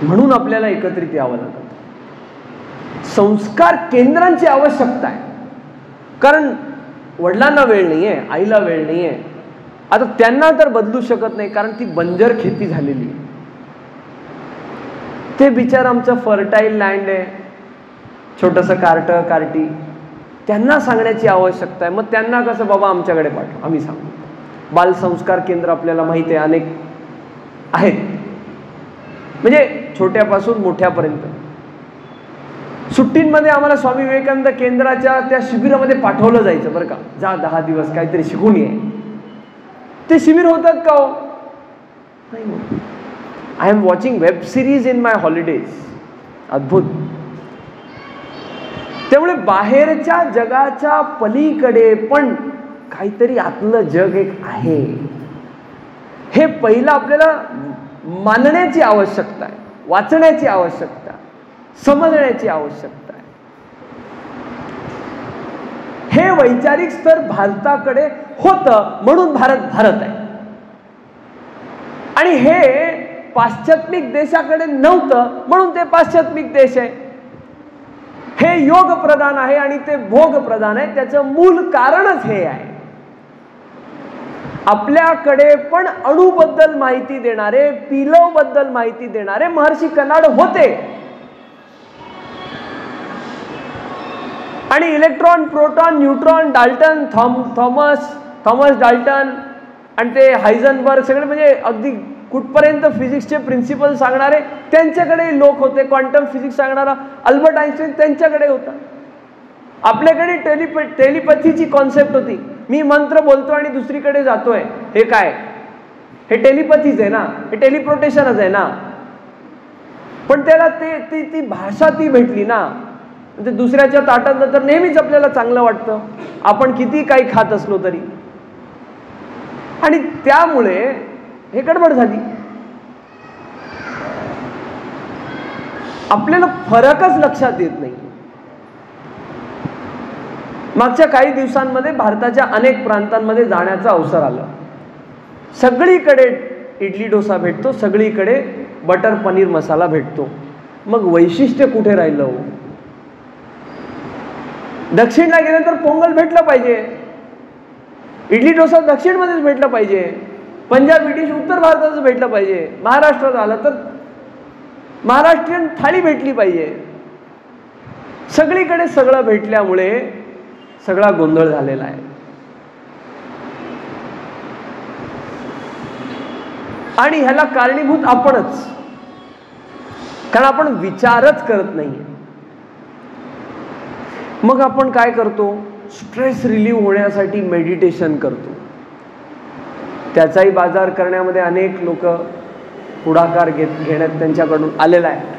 म्हणून आपल्याला एकत्रित यावं लागतं. संस्कार केंद्रांची आवश्यकता आहे. कारण वडिलांना वेळ नाहीये, आईला वेळ नाहीये. आता त्यांना तर बदलू शकत नाही, कारण ती बंजर खेती झालेली आहे. ते बिचार आमचं फर्टाईल लँड आहे, छोटंसं कार्टी. त्यांना सांगण्याची आवश्यकता आहे. मग त्यांना कसं, बाबा आमच्याकडे पाठव, आम्ही सांगू. बालसंस्कार केंद्र आपल्याला माहिती आहे, अनेक आहेत, म्हणजे छोट्यापासून मोठ्यापर्यंत. सुट्टींमध्ये आम्हाला स्वामी विवेकानंद केंद्राच्या त्या शिबिरामध्ये पाठवलं जायचं बरं का. जा 10 दिवस काहीतरी शिकून ये. ते शिबिर होतात का हो? नाही. I am watching web series in my holidays. अद्भुत. त्यामुळे बाहेरच्या जगाच्या पलीकडे पण काहीतरी आतलं जग एक आहे, हे पहिलं आपल्याला मानण्याची आवश्यकता आहे, वाचण्याची आवश्यकता, समजण्याची आवश्यकता आहे. हे वैचारिक स्तर भारताकडे होतं म्हणून भारत आहे. आणि हे पाश्चात्मिक देशाकडे नव्हतं म्हणून ते पाश्चात्मिक देश आहे. हे योग प्रधान आहे आणि ते भोग प्रधान आहे. त्याचं मूल कारणच हे आहे. आपल्याकडे पण अणुबद्दल माहिती देणारे, पिलव बद्दल माहिती देणारे महर्षी कनाड होते. आणि electron, proton, neutron, Dalton, Thomas Dalton आणि ते हायझनबर्ग, सगळे म्हणजे अगदी कुठपर्यंत फिजिक्सचे प्रिन्सिपल सांगणारे त्यांच्याकडे लोक होते. क्वांटम फिजिक्स सांगणारा अल्बर्ट आइन्स्टाईन त्यांच्याकडे होता. आपल्याकडे टेलिपॅथीची कॉन्सेप्ट होती. मी मंत्र बोलतो आणि दुसरीकडे जातोय. हे काय? हे टेलिपॅथीच आहे ना, हे टेलिपोर्टेशनच आहे ना. पण त्याला ती भाषा ती भेटली ना. म्हणजे दुसऱ्याच्या ताटातलं तर नेहमीच आपल्याला चांगलं वाटतं, आपण किती काही खात असलो तरी. आणि त्यामुळे हे गडबड झाली. आपल्याला फरकच लक्षात येत नाही. मागच्या काही दिवसांमध्ये भारताच्या अनेक प्रांतांमध्ये जाण्याचा अवसर आला. सगळीकडे इडली डोसा भेटतो, सगळीकडे बटर पनीर मसाला भेटतो. मग वैशिष्ट्य कुठे राहिलं? दक्षिणला गेल्यानंतर पोंगल भेटलं पाहिजे, इडली डोसा दक्षिणमध्येच भेटलं पाहिजे, पंजाबी डिश उत्तर भारताचं भेटलं पाहिजे, महाराष्ट्रात आलं तर महाराष्ट्रीयन थाळी भेटली पाहिजे. सगळीकडे सगळं भेटल्यामुळे सगळा गोंधळ झालेला आहे. आणि ह्याला कारणीभूत आपणच, कारण आपण विचारच करत नाहीये. मग आपण काय करतो? स्ट्रेस रिलीव्ह होण्यासाठी मेडिटेशन करतो. त्याचाही बाजार करण्यामध्ये अनेक लोक पुढाकार घेण्यात त्यांच्याकडून आलेला आहे.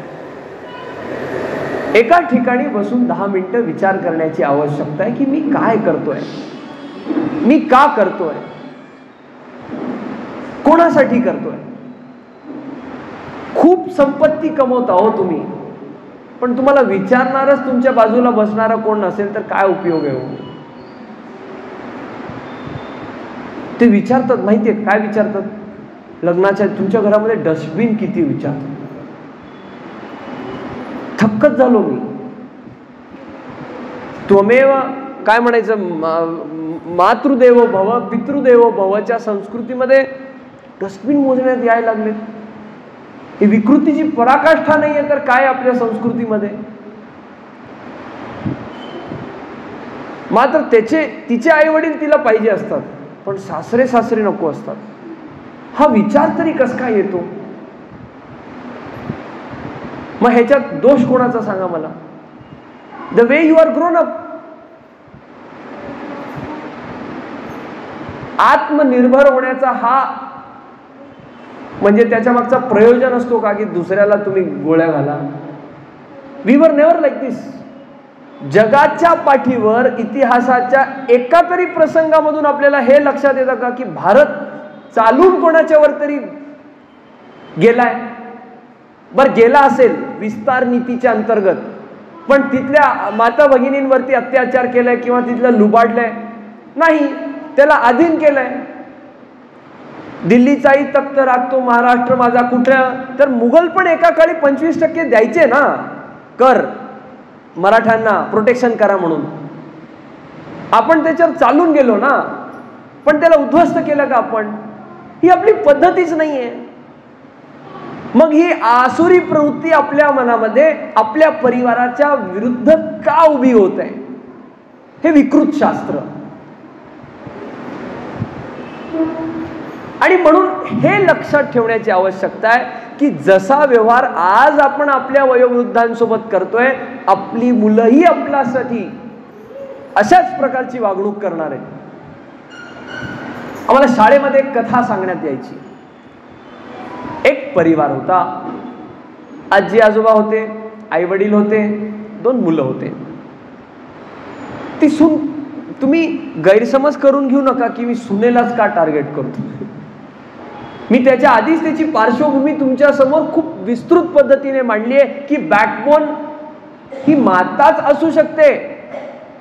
एका ठिकाणी बसून 10 मिनिटं विचार करण्याची आवश्यकता आहे की मी काय करतोय, मी का करतोय, कोणासाठी करतोय. खूप संपत्ती कमवता हो तुम्ही, पण तुम्हाला विचारणारच तुमच्या बाजूला बसणारा कोण नसेल तर काय उपयोग आहे? ते विचारतात, माहितीये काय विचारतात? लग्नाच्या तुमच्या घरामध्ये डस्टबिन किती विचारतात. थक्कच झालो मी. त्वमेव काय म्हणायचं, मातृदेवो भव पितृदेवो भवच्या संस्कृतीमध्ये डस्टबिन मोजण्यात यायला लागले. ही विकृतीची पराकाष्ठा नाहीये तर काय आपल्या संस्कृतीमध्ये? मात्र तिचे आई वडील तिला पाहिजे असतात, पण सासरे नको असतात. हा विचार तरी कस काय येतो? मग ह्याच्यात दोष कोणाचा सांगा मला? The way you are grown up. आत्मनिर्भर होण्याचा हा म्हणजे त्याच्या मागचा प्रयोजन असतो का की दुसऱ्याला तुम्ही गोळ्या घाला? वी वर नेव्हर लाईक दिस. जगाच्या पाठीवर इतिहासाच्या एका तरी प्रसंगामधून आपल्याला हे लक्षात येतं का की भारत चालून कोणाच्या वर तरी गेलाय? बर गेला असेल विस्तार नीतीच्या अंतर्गत, पण तिथल्या माता भगिनींवरती अत्याचार केलाय किंवा तिथलं लुबाडलंय? नाही, त्याला अधीन केलंय. दिल्लीचाही तख्त राखतो महाराष्ट्र माझा कुठं, तर मुघल पण एका काळी 25% द्यायचे ना कर मराठ्यांना प्रोटेक्शन करा म्हणून. आपण त्याच्यावर चालून गेलो ना, पण त्याला उद्ध्वस्त केलं का आपण? ही आपली पद्धतीच नाहीये. मग ही आसुरी प्रवृत्ती आपल्या मनामध्ये आपल्या परिवाराच्या विरुद्ध का उभी होत आहे? हे विकृत शास्त्र. आणि म्हणून हे लक्षात ठेवण्याची आवश्यकता आहे की जसा व्यवहार आज आपण आपल्या वयोवृद्धांसोबत करतोय, आपली मुलंही आपल्यासाठी अशाच प्रकारची वागणूक करणार आहेत. आम्हाला शाळेमध्ये एक कथा सांगण्यात यायची. एक परिवार होता, आजी आजोबा होते, आई वडील होते, 2 मुलं होते. ती सून, तुम्ही गैरसमज करून घेऊ नका की मी सुनेलाच का टार्गेट करतो. मी त्याच्या आधीच त्याची पार्श्वभूमी तुमच्या समोर खूप विस्तृत पद्धतीने मांडली आहे की बॅकबोन ही माताच असू शकते,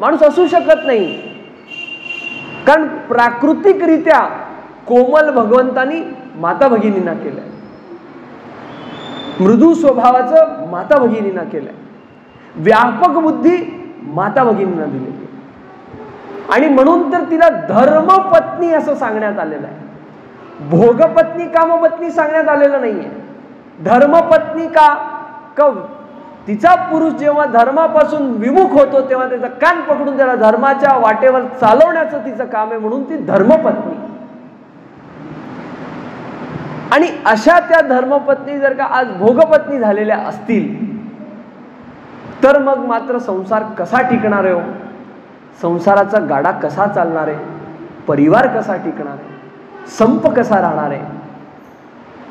माणूस असू शकत नाही. कारण प्राकृतिकरित्या कोमल भगवंतानी माता भगिनींना केलंय, मृदू स्वभावाचं माता भगिनींना केलंय, व्यापक बुद्धी माता भगिनींना दिलेली. आणि म्हणून तर तिला धर्मपत्नी असं सांगण्यात आलेलं आहे. भोगपत्नी कामपत्नी सांगण्यात आलेलं नाहीये. धर्मपत्नी का तिचा पुरुष जेव्हा धर्मापासून विमुख होतो तेव्हा त्याचा कान पकडून त्याला धर्माच्या वाटेवर चालवण्याचं तिचं काम आहे, म्हणून ती धर्मपत्नी. आणि अशा त्या धर्मपत्नी जर का आज भोगपत्नी झालेल्या असतील तर मग मात्र संसार कसा टिकणार आहे? संसाराचा गाडा कसा चालणार आहे? परिवार कसा टिकणार आहे? संप कसा राहणार आहे?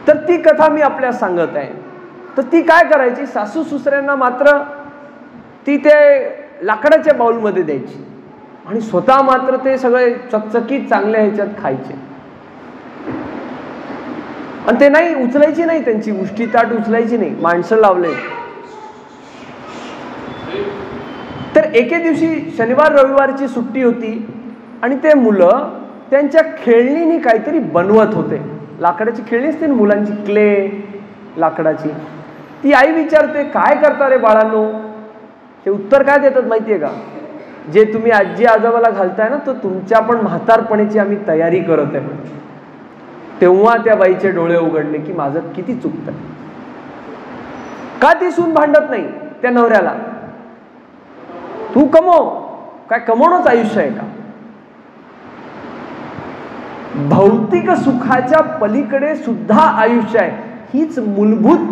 तर ती कथा मी आपल्या सांगत आहे. तर ती काय करायची, सासू सुसऱ्यांना मात्र ती ते लाकडाच्या बाउलमध्ये द्यायची आणि स्वतः मात्र ते सगळे चकचकीत चांगल्या ह्याच्यात खायचे. आणि ते नाही उचलायची नाही, त्यांची उष्टी ताट उचलायची नाही, माणसं लावले. तर एके दिवशी शनिवार रविवारची सुट्टी होती आणि ते मुलं त्यांच्या खेळणीनी काहीतरी बनवत होते. लाकडाची खेळणी असते ना मुलांची, क्ले लाकडाची. ती आई विचारते, काय करता रे बाळांनो? ते उत्तर काय देतात माहितीये का? जे तुम्ही आजी आजोबाला घालताय ना, तर तुमच्या पण म्हातारपणीची आम्ही तयारी करत आहे. तेव्हा त्या बाईचे डोळे उघडले की माझं किती चुकतंय. का ती सून भांडत नाही त्या नवऱ्याला? तू कमव, काय कमवणंच आयुष्य आहे का? भौतिक सुखाच्या पलीकडे सुद्धा आयुष्य आहे. हीच मूलभूत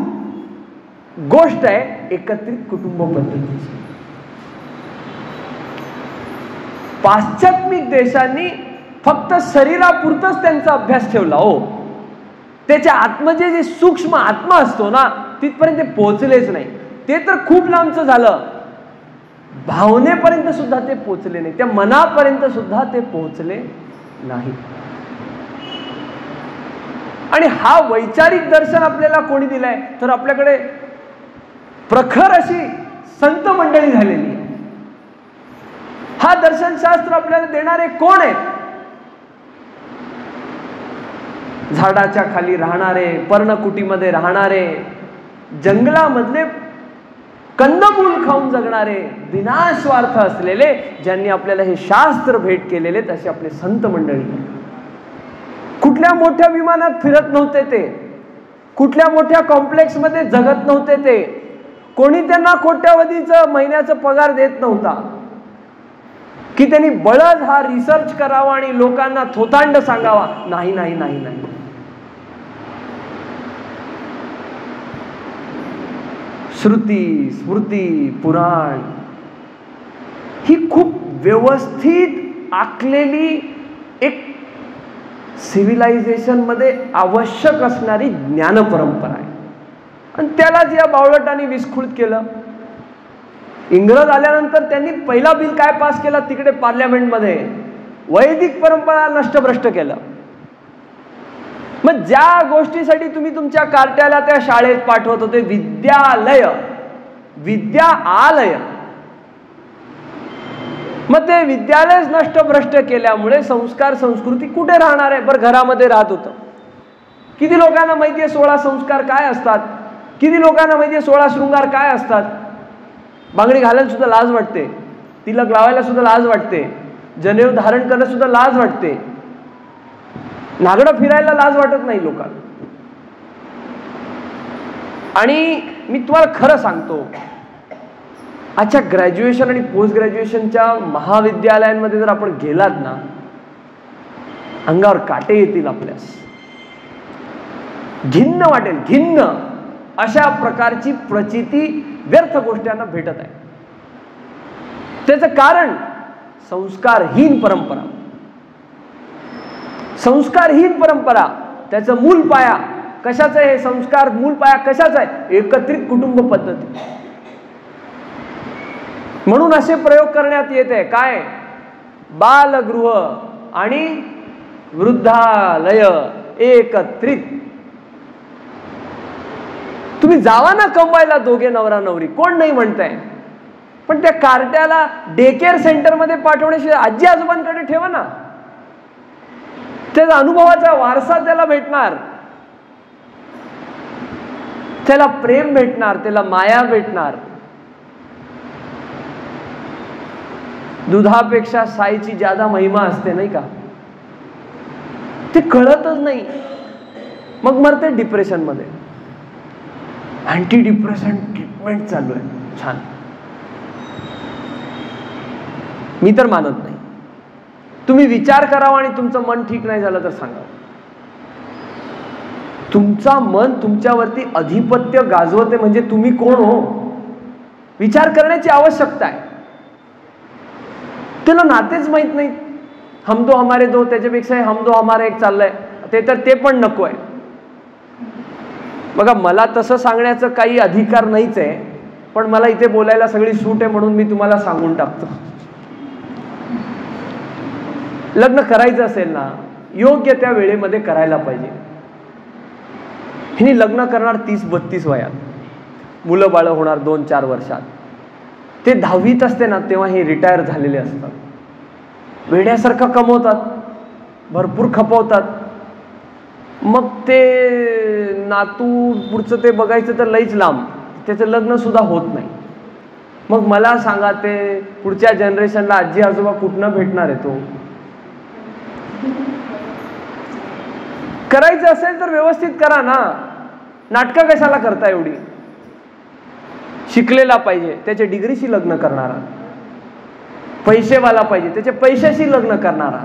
गोष्ट आहे एकत्रित कुटुंब पद्धतीची. पाश्चात्मिक देशांनी फक्त शरीरापुरतच त्यांचा अभ्यास ठेवला हो. त्याच्या आत्मजे जे सूक्ष्म आत्मा असतो ना, तिथपर्यंत ते पोहोचलेच नाही. ते तर खूप लांबचं झालं, भावनेपर्यंत सुद्धा ते पोहोचले नाही, त्या मनापर्यंत सुद्धा ते पोहोचले नाही. आणि हा वैचारिक दर्शन आपल्याला कोणी दिलाय? तर आपल्याकडे प्रखर अशी संत मंडळी झालेली आहे. हा दर्शनशास्त्र आपल्याला देणारे कोण आहेत? झाडाच्या खाली राहणारे, पर्णकुटीमध्ये राहणारे, जंगलामधले कंदमूल खाऊन जगणारे, विनास्वार्थ असलेले, ज्यांनी आपल्याला हे शास्त्र भेट केलेले तसे आपले संत मंडळी. कुठल्या मोठ्या विमानात फिरत नव्हते ते, कुठल्या मोठ्या कॉम्प्लेक्स मध्ये जगत नव्हते ते, कोणी त्यांना कोट्यावधीचं महिन्याचा पगार देत नव्हता की त्यांनी बळच हा रिसर्च करावा आणि लोकांना थोतांड सांगावा. नाही नाही नाही नाही. श्रुती, स्मृती, पुराण ही खूप व्यवस्थित आखलेली एक सिव्हिलायझेशन मध्ये आवश्यक असणारी ज्ञान परंपरा आहे. आणि त्यालाच या बावळटांनी विस्कृत केलं. इंग्रज आल्यानंतर त्यांनी पहिला बिल काय पास केला तिकडे पार्लमेंटमध्ये? वैदिक परंपरा नष्टभ्रष्ट केलं. मग ज्या गोष्टीसाठी तुम्ही तुमच्या कार्ट्याला त्या शाळेत पाठवत होते, विद्यालय, विद्या आलय, मग ते विद्यालय नष्टभ्रष्ट केल्यामुळे संस्कार संस्कृती कुठे राहणार आहे? बरं घरामध्ये राहत होतं. किती लोकांना माहिती आहे 16 संस्कार काय असतात? किती लोकांना माहिती आहे 16 शृंगार काय असतात? बांगडी घालायला सुद्धा लाज वाटते, तिलक लावायला सुद्धा लाज वाटते, जनेऊ धारण करणं सुद्धा लाज वाटते, नागडं फिरायला लाज वाटत नाही लोकांना. आणि मी तुम्हाला खरं सांगतो, अच्छा ग्रॅज्युएशन आणि पोस्ट ग्रॅज्युएशनच्या महाविद्यालयांमध्ये जर आपण गेलात ना, अंगावर काटे येतील आपल्यास, घिन्न वाटेल, घिन्न अशा प्रकारची प्रचिती व्यर्थ गोष्टींना भेटत आहे. त्याचं कारण संस्कारहीन परंपरा. संस्कारहीन परंपरा, त्याचं मूल पाया कशाचं आहे? संस्कार मूल पाया कशाचा आहे? एकत्रित कुटुंब पद्धती. म्हणून असे प्रयोग करण्यात येत आहे. काय? बालगृह आणि वृद्धालय एकत्रित. तुम्ही जावा ना कमवायला दोघे नवरा नवरी, कोण नाही म्हणताय, पण त्या कार्ट्याला डे केअर सेंटर मध्ये पाठवण्याशिवाय आजी आजोबांकडे ठेवा ना. त्याचा अनुभवाचा वारसा त्याला भेटणार, त्याला प्रेम भेटणार, त्याला माया भेटणार. दुधापेक्षा साईची जादा महिमा असते नाही का? ते कळतच नाही, मग मरते डिप्रेशन मध्ये. अँटी डिप्रेशन ट्रीटमेंट चालू आहे, छान. मी तर मानत नाही. तुम्ही विचार करावा आणि तुमचं मन ठीक नाही झालं तर सांगा. तुमचा मन तुमच्यावरती अधिपत्य गाजवते म्हणजे तुम्ही कोण हो? विचार करण्याची आवश्यकता आहे. त्याला नातेच माहित नाही. हम दो हमारे दो, त्याच्यापेक्षा हम दो हमारे एक चाललंय, ते पण नको आहे. बघा, मला तसं सांगण्याचं काही अधिकार नाहीच आहे, पण मला इथे बोलायला सगळी सूट आहे म्हणून मी तुम्हाला सांगून टाकतो. लग्न करायचं असेल ना, योग्य त्या वेळेमध्ये करायला पाहिजे. हिने लग्न करणार 30-32 वयात, मुलं बाळ होणार 2-4 वर्षात. ते 10वीत असते ना तेव्हा हे रिटायर झालेले असतात. वेड्यासारखं कमवतात, भरपूर खपवतात. मग ते नातू पुढचं ते बघायचं तर लईच लांब, त्याचं लग्न सुद्धा होत नाही. मग मला सांगा, ते पुढच्या जनरेशनला आजी आजोबा कुठनं भेटणार आहे? तो करायचं असेल तर व्यवस्थित करा ना. नाटकं कशाला करता एवढी? शिकलेला पाहिजे, त्याच्या डिग्रीशी लग्न करणारा. पैसेवाला पाहिजे, त्याच्या पैशाशी लग्न करणारा.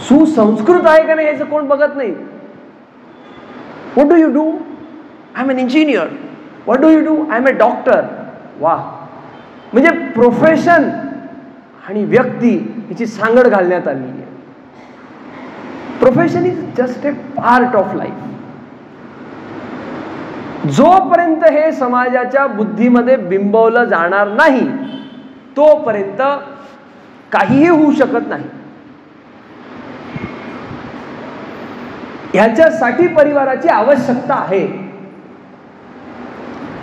सुसंस्कृत आहे का नाही याचं कोण बघत नाही. What do you do? I am an engineer. What do you do? I am a doctor. वा, म्हणजे प्रोफेशन आणि व्यक्ती हिची सांगड घालण्यात आली आहे. Profession is just a part of life. जोपर्यंत हे समाजाच्या बुद्धीमध्ये बिंबवलं जाणार नाही तोपर्यंत काहीही होऊ शकत नाही. ह्याच्यासाठी परिवाराची आवश्यकता आहे.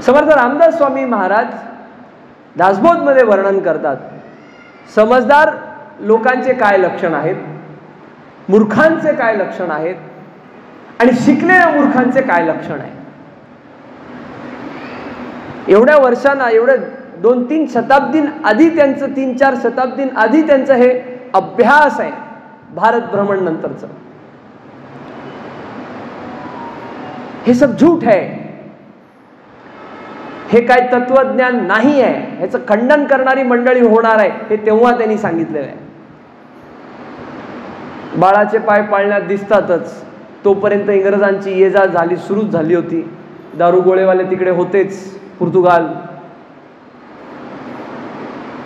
समर्थ रामदास स्वामी महाराज दासबोध मध्ये वर्णन करतात, समजदार लोकांचे काय लक्षण आहेत, मूर्खांचे काय लक्षण आहेत आणि शिकलेल्या मूर्खांचे काय लक्षण आहे. एवढ्या वर्षांना, एवढ्या 2-3 शताब्दी आधी त्यांचं, 3-4 शताब्दी आधी त्यांचं हे अभ्यास आहे भारत भ्रमण नंतरचं. हे सब झूठ है, हे काय तत्वज्ञान नाही आहे, ह्याचं खंडन करणारी मंडळी होणार आहे हे तेव्हा त्यांनी सांगितलेलं आहे. बाळाचे पाय पाळण्यात दिसतातच, तोपर्यंत इंग्रजांची ये जा झाली, सुरूच झाली होती. दारुगोळेवाले तिकडे होतेच, पोर्तुगाल.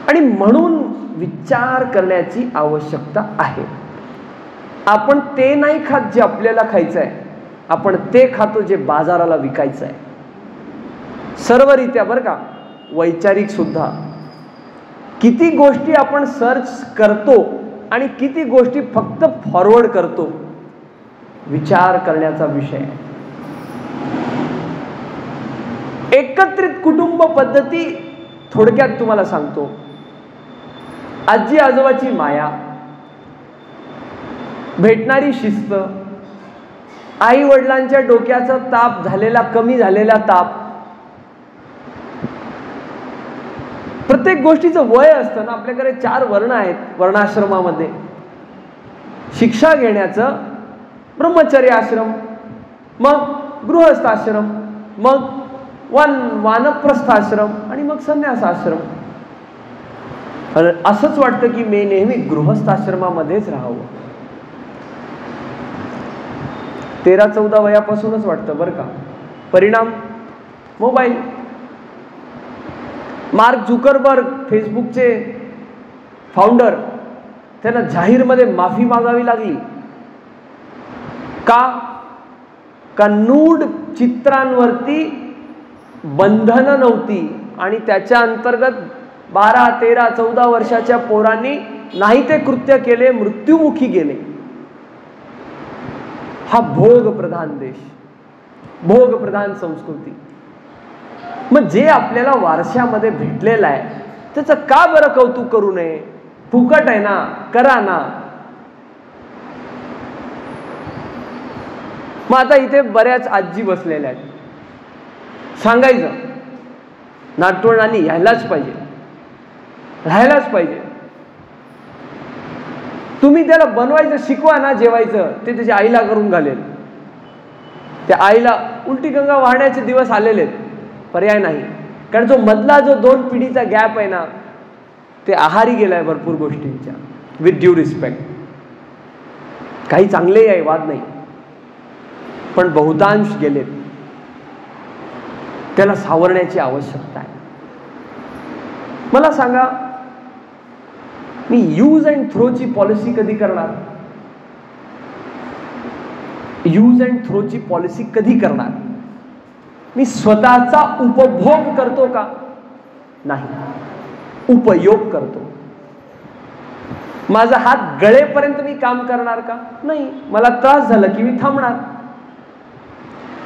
आणि म्हणून विचार करण्याची आवश्यकता आहे. आपण ते नाही खात जे आपल्याला खायचं आहे, आपण ते खातो जे बाजाराला विकायचं आहे. सर्वरित्या बरं का, वैचारिक सुद्धा. किती गोष्टी आपण सर्च करतो आणि किती गोष्टी फक्त फॉरवर्ड करतो, विचार करण्याचा विषय आहे. एकत्रित कुटुंब पद्धती थोडक्यात तुम्हाला सांगतो. आजी आजोबाची माया, भेटणारी शिस्त, आई वडिलांच्या डोक्याचा ताप झालेला, कमी झालेला ताप, प्रत्येक गोष्टीचं वय असतं ना. आपल्याकडे 4 वर्ण आहेत वर्णाश्रमामध्ये. शिक्षा घेण्याचं ब्रह्मचर्य आश्रम, मग गृहस्थाश्रम, मग वानप्रस्थाश्रम आणि मग संन्यासाश्रम. असंच वाटतं की मी नेहमी गृहस्थाश्रमामध्येच राहावं. 13-14 वयापासूनच वाटतं बरं का. परिणाम मोबाईल. मार्क झुकरबर्ग, फेसबुकचे फाउंडर, त्यांना जाहीरमध्ये माफी मागावी लागली. का नूड चित्रांवरती बंधनं नव्हती आणि त्याच्या अंतर्गत 12, 13, 14 वर्षाच्या पोरांनी नाही ते कृत्य केले, मृत्युमुखी गेले. हा भोगप्रधान देश, भोगप्रधान संस्कृती. मग जे आपल्याला वारशामध्ये भेटलेलं आहे त्याचं का बरं कौतुक करू नये? फुकट आहे ना, करा ना. मग आता इथे बऱ्याच आजी बसलेल्या आहेत. सांगायचं नातवंडांनी यायलाच पाहिजे, राहायलाच पाहिजे. तुम्ही त्याला बनवायचं शिकवा ना, जेवायचं ते त्याच्या आईला करून घालेल. त्या आईला उलटी गंगा वाहण्याचे दिवस आलेले आहेत, पर्याय नाही. कारण जो मधला जो 2 पिढीचा गॅप आहे ना, ते आहारी गेलाय भरपूर गोष्टींच्या. विथ ड्यू रिस्पेक्ट, काही चांगलेही आहे, वाद नाही, पण बहुतांश गेलेत. त्याला सावरण्याची आवश्यकता आहे. मला सांगा, मी यूज अँड थ्रोची पॉलिसी कधी करणार? यूज अँड थ्रोची पॉलिसी कधी करणार? मी स्वतःचा उपभोग करतो का? नाही, उपयोग करतो. माझा हात गळेपर्यंत मी काम करणार का? नाही. मला त्रास झाला की मी थांबणार.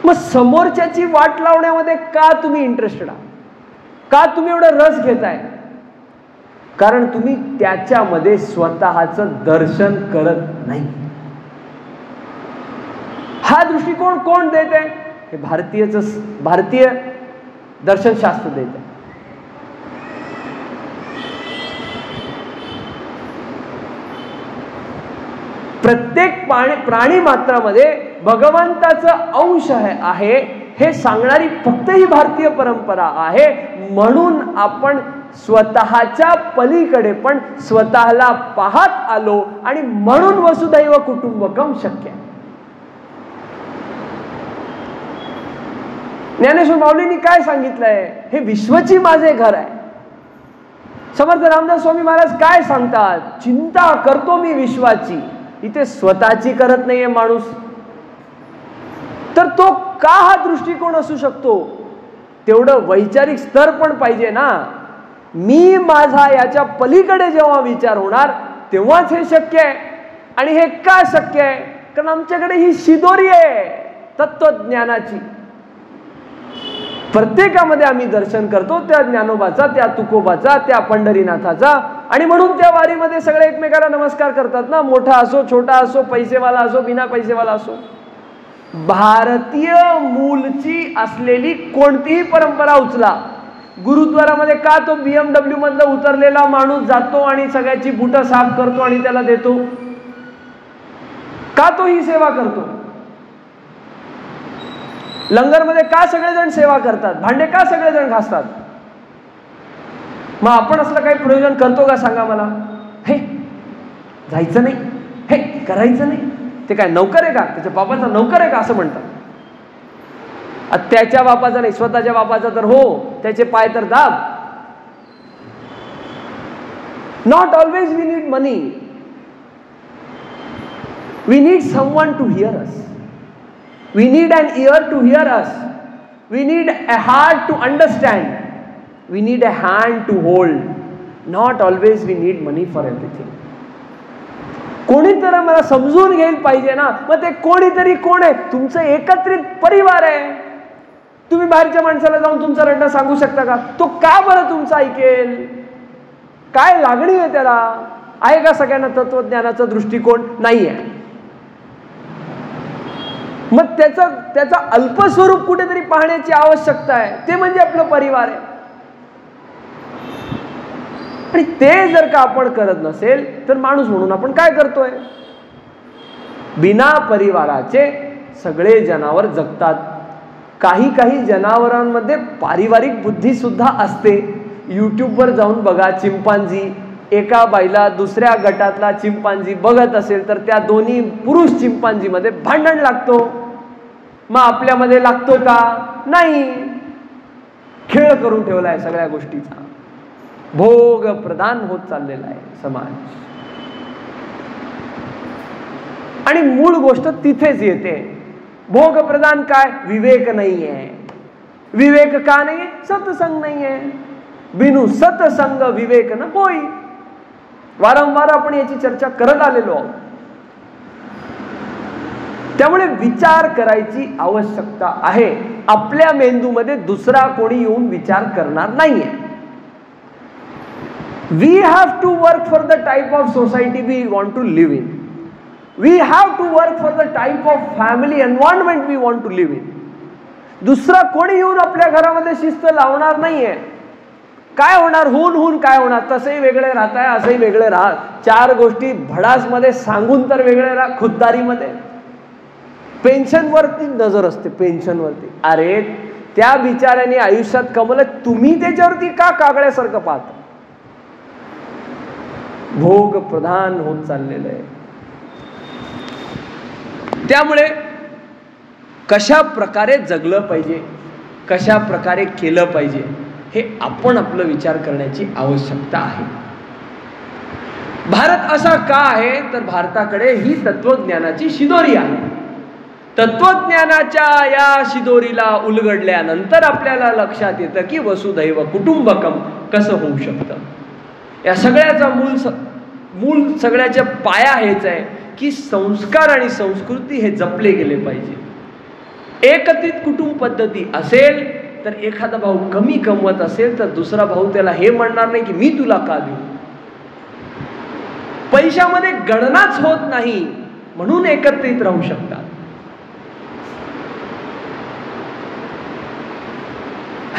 मग समोरच्याची वाट लावण्यामध्ये का तुम्ही इंटरेस्टेड आहात? का तुम्ही एवढा रस घेताय? कारण तुम्ही त्याच्यामध्ये स्वतःचं दर्शन करत नाही. हा दृष्टिकोन कोण देत आहे? हे भारतीय दर्शनशास्त्र देत आहे. प्रत्येक प्राणी मात्रामध्ये भगवंताचं अंश आहे हे सांगणारी फक्त ही भारतीय परंपरा आहे. म्हणून आपण स्वतःच्या पलीकडे पण स्वतःला पाहत आलो आणि म्हणून वसुधैव कुटुंबकम शक्य आहे. ज्ञानेश्वर माऊलींनी काय सांगितलंय? हे विश्वची माझे घर आहे. समर्थ रामदास स्वामी महाराज काय सांगतात? चिंता करतो मी विश्वाची. इथे स्वतःची करत नाहीये माणूस. तर तो का हा दृष्टिकोन असू शकतो? तेवढं वैचारिक स्तर पण पाहिजे ना. मी माझा याच्या पलीकडे जेव्हा विचार होणार तेव्हाच हे शक्य आहे. आणि हे का शक्य आहे? कारण आमच्याकडे ही शिदोरी आहे तत्वज्ञानाची. प्रत्येकामध्ये आम्ही दर्शन करतो त्या ज्ञानोबाचा, त्या तुकोबाचा, त्या पंढरीनाथाचा. आणि म्हणून त्या वारीमध्ये सगळे एकमेकाला नमस्कार करतात ना. मोठा असो, छोटा असो, पैसेवाला असो, बिना पैसेवाला असो. भारतीय मूलची असलेली कोणतीही परंपरा उचला. गुरुद्वारामध्ये का तो BMW मधला उतरलेला माणूस जातो आणि सगळ्याची बुटं साफ करतो आणि त्याला देतो? का तो ही सेवा करतो? लंगरमध्ये का सगळेजण सेवा करतात? भांडे का सगळेजण घासतात? मग आपण असलं काही प्रयोजन करतो का सांगा मला? हे जायचं नाही, हे करायचं नाही. ते काय नौकर आहे का? त्याच्या बापाचा नौकर आहे का असं म्हणतात. त्याच्या बापाचा नाही, स्वतःच्या बापाचा तर हो, त्याचे पाय तर दाब. Not always we need money. We need someone to hear us. We need an ear to hear us. We need a heart to understand. We need a hand to hold. Not always we need money for everything. कोणीतरी मला समजून घेईल पाहिजे ना. मग ते कोणीतरी कोण आहे? तुमचं एकत्रित परिवार आहे. तुम्ही बाहेरच्या माणसाला जाऊन तुमचं रडणं सांगू शकता का? तो का बरं तुमचं ऐकेल? काय लागणी आहे त्याला? आहे का सगळ्यांना तत्वज्ञानाचा दृष्टिकोन? नाही आहे. मग त्याचा अल्पस्वरूप कुठेतरी पाहण्याची आवश्यकता आहे, ते म्हणजे आपलं परिवार आहे. आणि ते जर का आपण करत नसेल तर माणूस म्हणून आपण काय करतोय? बिना परिवाराचे सगळे जनावर जगतात. काही जनावरांमध्ये पारिवारिक बुद्धी सुद्धा असते. युट्यूबवर जाऊन बघा, चिंपांझी एका बाईला दुसऱ्या गटातला चिंपांझी बघत असेल तर त्या दोन्ही पुरुष चिंपांझीमध्ये भांडण लागतो. मग आपल्यामध्ये लागतो का? नाही. खेळ करून ठेवलाय सगळ्या गोष्टीचा. भोग प्रधान होत चाललेला आहे समाज. आणि मूळ गोष्ट तिथेच येते. भोग प्रधान काय? विवेक नाहीये. विवेक का नाहीये? सत्संग नाहीये. बिनु सत्संग विवेक न होई. वारंवार आपण याची चर्चा करत आलेलो आहोत. त्यामुळे विचार करायची आवश्यकता आहे. आपल्या मेंदूमध्ये दुसरा कोणी येऊन विचार करणार नाहीये. We have to work for the type of society we want to live in. We have to work for the type of family environment we want to live in. दुसरा कोणी येऊन आपल्या घरामध्ये शिस्त लावणार नाहीये. काय होणार? होऊन काय होणार? तसेही वेगळे राहताय, असंही वेगळे राहा. चार गोष्टी भडास मध्ये सांगून तर वेगळे राहा. खुद्दारीमध्ये पेन्शनवरती नजर असते. पेन्शनवरती, अरे त्या बिचाऱ्याने आयुष्यात कमवलं, तुम्ही त्याच्यावरती का कागड्यासारखं पाहता? भोग प्रधान होत चाललेलं आहे. त्यामुळे कशा प्रकारे जगलं पाहिजे, कशा प्रकारे केलं पाहिजे, हे आपण आपलं विचार करण्याची आवश्यकता आहे. भारत असा का आहे? तर भारताकडे ही तत्वज्ञानाची शिदोरी आहे. तत्वज्ञानाच्या या शिदोरीला उलगडल्यानंतर आपल्याला लक्षात येतं की वसुधैव कुटुंबकम कसं होऊ शकतं. या सगळ्याचा मूळ सगळ्याच्या पाया हेच आहे की संस्कार आणि संस्कृती हे जपले गेले पाहिजे. एकत्रित कुटुंब पद्धती असेल तर एखादा भाऊ कमी कमवत असेल तर दुसरा भाऊ त्याला हे म्हणणार नाही की मी तुला का देऊ. पैशामध्ये गणनाच होत नाही म्हणून एकत्रित राहू शकतात.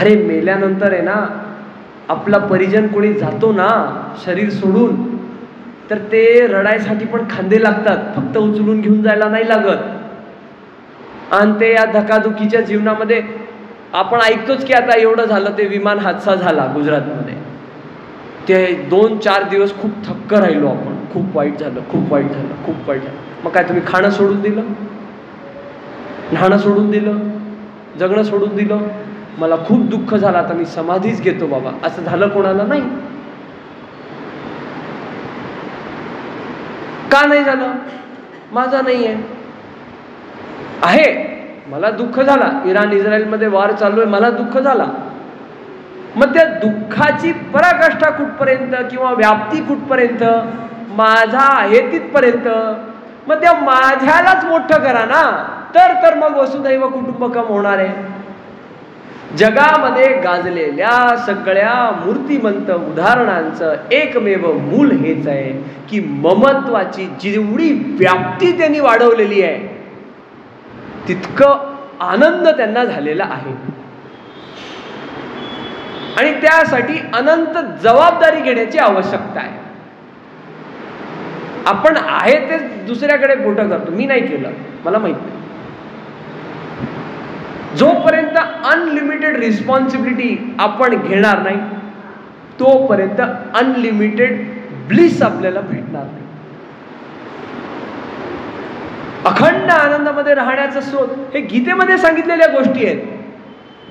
अरे मेल्यानंतर आहे ना, आपला परिजन कोणी जातो ना शरीर सोडून, तर ते रडायसाठी पण खांदे लागतात, फक्त उचलून घेऊन जायला नाही लागत. आणि ते या धकाधुकीच्या जीवनामध्ये आपण ऐकतोच की आता एवढं झालं, ते विमान हादसा झाला गुजरातमध्ये, ते 2-4 दिवस खूप थक्क राहिलो आपण, खूप वाईट झालं, खूप वाईट झालं, खूप वाईट झालं. मग काय तुम्ही खाणं सोडून दिलं, न्हाणं सोडून दिलं, जगणं सोडून दिलं? मला खूप दुःख झालं, आता मी समाधीच घेतो बाबा, असं झालं कोणाला? नाही. का नाही झालं? माझा नाही आहे. मला दुःख झाला, इराण इस्रायलमध्ये वार चालू आहे, मला दुःख झाला. मग त्या दुःखाची पराकाष्ठा कुठपर्यंत किंवा व्याप्ती कुठपर्यंत? माझा आहे तिथपर्यंत. मग त्या माझ्यालाच मोठं करा ना, तर मग वसुधैव कुटुंबकम होणार आहे. जगामध्ये गाजलेल्या सगळ्या मूर्तिमंत उदाहरणांचं एकमेव मूल हेच आहे की ममत्वाची जेवढी व्याप्ती त्यांनी वाढवलेली आहे तितकं आनंद त्यांना झालेला आहे. आणि त्यासाठी अनंत जबाबदारी घेण्याची आवश्यकता आहे. आपण आहे ते दुसऱ्याकडे बोटं करतो, मी नाही केलं, मला माहित नाही. जोपर्यंत अनलिमिटेड रिस्पॉन्सिबिलिटी आपण घेणार नाही तोपर्यंत अनलिमिटेड ब्लिस आपल्याला भेटणार नाही. अखंड आनंदामध्ये राहण्याचा स्रोत हे गीतेमध्ये सांगितलेल्या गोष्टी आहेत.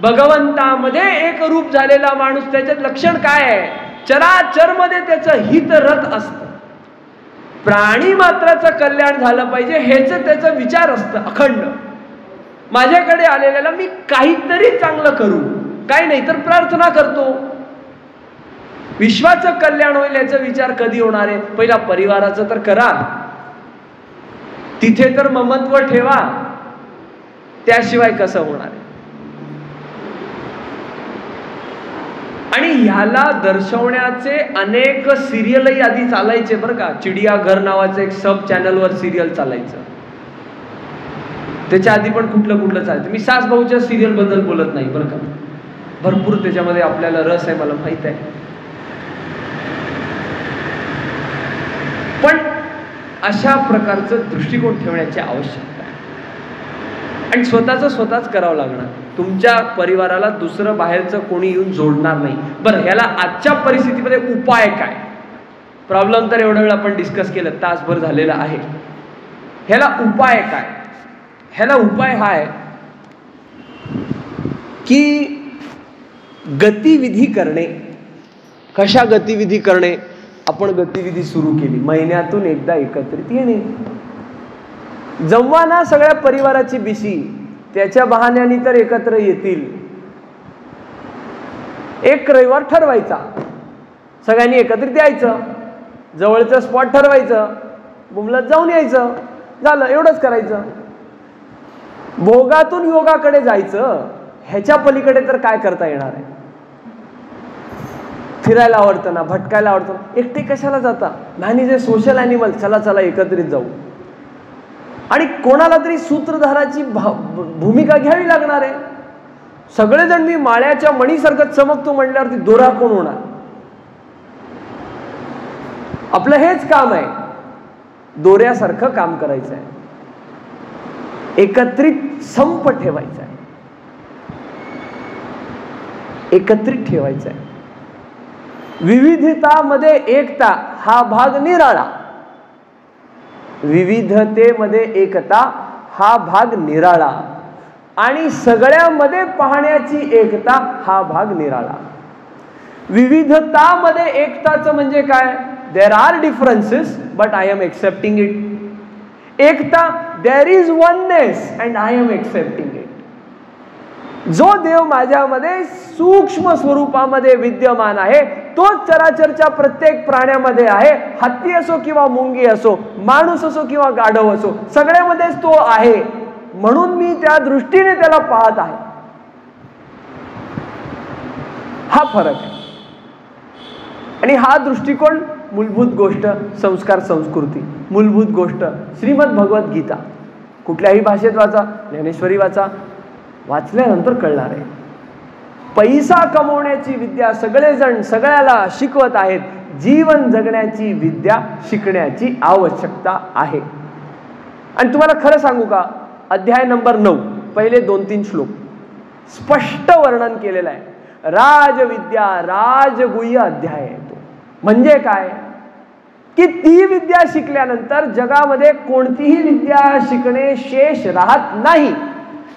भगवंतामध्ये एक रूप झालेला माणूस, त्याच्यात लक्षण काय आहे? चराचरमध्ये त्याचं हित रत असतं. प्राणी मात्राचं कल्याण झालं पाहिजे हेच त्याचा विचार असतं अखंड. माझ्याकडे आलेल्याला मी काहीतरी चांगलं करू, काही नाही तर प्रार्थना करतो. विश्वाचं कल्याण होईल याचा विचार कधी होणार आहे? पहिला परिवाराचं तर करा, तिथे तर ममत्व ठेवा, त्याशिवाय कसं होणार आहे? आणि ह्याला दर्शवण्याचे अनेक सिरियलही आधी चालायचे बरं का. चिडियाघर नावाचं एक सब चॅनलवर सिरियल चालायचं. त्याच्या आधी पण कुठलं कुठलं चालतं. मी सास भाऊच्या सिरियल बद्दल बोलत नाही बरं का, भरपूर त्याच्यामध्ये आपल्याला रस आहे, मला माहित आहे. पण अशा प्रकारचं दृष्टिकोन ठेवण्याची आवश्यकता आहे आणि स्वतःच करावं लागणार. तुमच्या परिवाराला दुसरं बाहेरचं कोणी येऊन जोडणार नाही. बरं, ह्याला आजच्या परिस्थितीमध्ये उपाय काय? प्रॉब्लेम तर एवढा वेळ आपण डिस्कस केलं, तासभर झालेला आहे. ह्याला उपाय काय? ह्याला उपाय हा आहे की गतिविधी करणे. कशा गतिविधी करणे? आपण गतिविधी सुरू केली, महिन्यातून एकदा एकत्रित येणे. जमवा ना सगळ्या परिवाराची बिशी, त्याच्या बहाण्याने तर एकत्र येतील. एक रविवार ठरवायचा, सगळ्यांनी एकत्रित यायचं, जवळचं स्पॉट ठरवायचं, बुमलात जाऊन यायचं, झालं. एवढंच करायचं. भोगातून योगाकडे जायचं, ह्याच्या पलीकडे तर काय करता येणार आहे? फिरायला आवडतं ना, भटकायला आवडतं, एकटे कशाला जाता? Man is a social animal. चला एकत्रित जाऊ. आणि कोणाला तरी सूत्रधाराची भूमिका घ्यावी लागणार आहे. सगळेजण मी माळ्याच्या मणीसारखं चमकतो म्हणल्यावरती दोरा कोण होणार? आपलं हेच काम आहे, दोऱ्यासारखं काम करायचं आहे, एकत्रित संप ठेवायचा आहे, एकत्रित ठेवायचा आहे. विविधतामध्ये एकता हा भाग निराळा. विविधतेमध्ये एकता हा भाग निराळा आणि सगळ्यामध्ये पाहण्याची एकता हा भाग निराळा. विविधतामध्ये एकताचं म्हणजे काय? There are differences but I am accepting it. Ekta, there is oneness and I am accepting it. जो देव माझ्यामध्ये सूक्ष्म स्वरूपामध्ये विद्यमान आहे तोच चराचरच्या प्रत्येक प्राण्यामध्ये आहे. हत्ती असो किंवा मुंगी असो, माणूस असो किंवा गाढव असो, सगळ्यामध्येच तो आहे. म्हणून मी त्या दृष्टीने त्याला पाहत आहे. हा फरक आहे. आणि हा दृष्टिकोन मूलभूत गोष्ट संस्कार संस्कृती, मूलभूत गोष्ट श्रीमद भगवद्गीता. कुठल्याही भाषेत वाचा, ज्ञानेश्वरी वाचा, वाचल्यानंतर कळणार आहे. पैसा कमवण्याची विद्या सगळेजण सगळ्याला शिकवत आहेत. जीवन जगण्याची विद्या शिकण्याची आवश्यकता आहे. आणि तुम्हाला खरं सांगू का, अध्याय नंबर 9 पहिले 2-3 श्लोक स्पष्ट वर्णन केलेलं आहे. राजविद्या राजगुह्य अध्याय आहे तो. म्हणजे काय की ती विद्या शिकल्यानंतर जगामध्ये कोणतीही विद्या शिकणे शेष राहत नाही.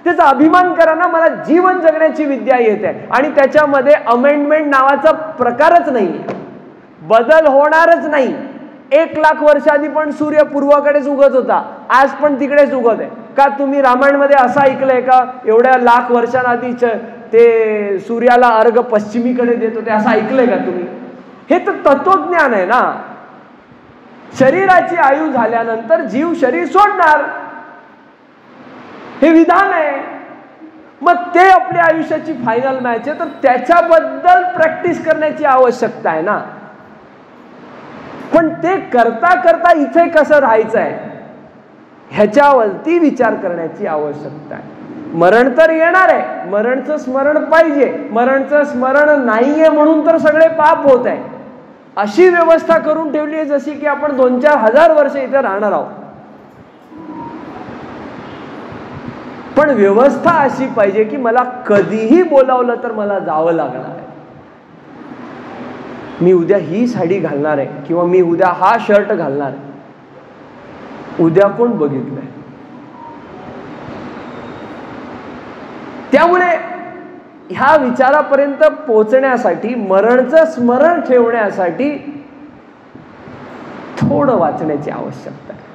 त्याचा अभिमान करा ना, मला जीवन जगण्याची विद्या येते आणि त्याच्यामध्ये अमेंडमेंट नावाचा प्रकारच नाही, बदल होणारच नाही. 1,00,000 वर्षांनी पण सूर्य पूर्वाकडेच उगत होता, आज पण तिकडेच उगत आहे. का तुम्ही रामायणमध्ये असं ऐकलंय का एवढ्या लाख वर्षांआधीच ते सूर्याला अर्घ पश्चिमीकडे देत होते, असं ऐकलंय का तुम्ही? हे तर तत्वज्ञान आहे ना. शरीराची आयु झाल्यानंतर जीव शरीर सोडणार, हे विधान आहे. मग ते आपल्या आयुष्याची फायनल मॅच आहे, तर त्याच्याबद्दल प्रॅक्टिस करण्याची आवश्यकता आहे ना. पण ते करता करता इथे कसं राहायचं आहे ह्याच्यावरती विचार करण्याची आवश्यकता आहे. मरण तर येणार आहे, मरणचं स्मरण पाहिजे. मरणचं स्मरण नाहीये म्हणून तर सगळे पाप होत आहे. अशी व्यवस्था करून ठेवली आहे जशी की आपण 2-4 हजार वर्ष इथे राहणार आहोत. पण व्यवस्था अशी पाहिजे की मला कधीही बोलावलं तर मला जावं लागणार आहे. मी उद्या ही साडी घालणार आहे किंवा मी उद्या हा शर्ट घालणार आहे. उद्या कोण बघितलंय? त्यामुळे ह्या विचारापर्यंत पोहोचण्यासाठी, मरणचं स्मरण ठेवण्यासाठी थोडं वाचण्याची आवश्यकता आहे.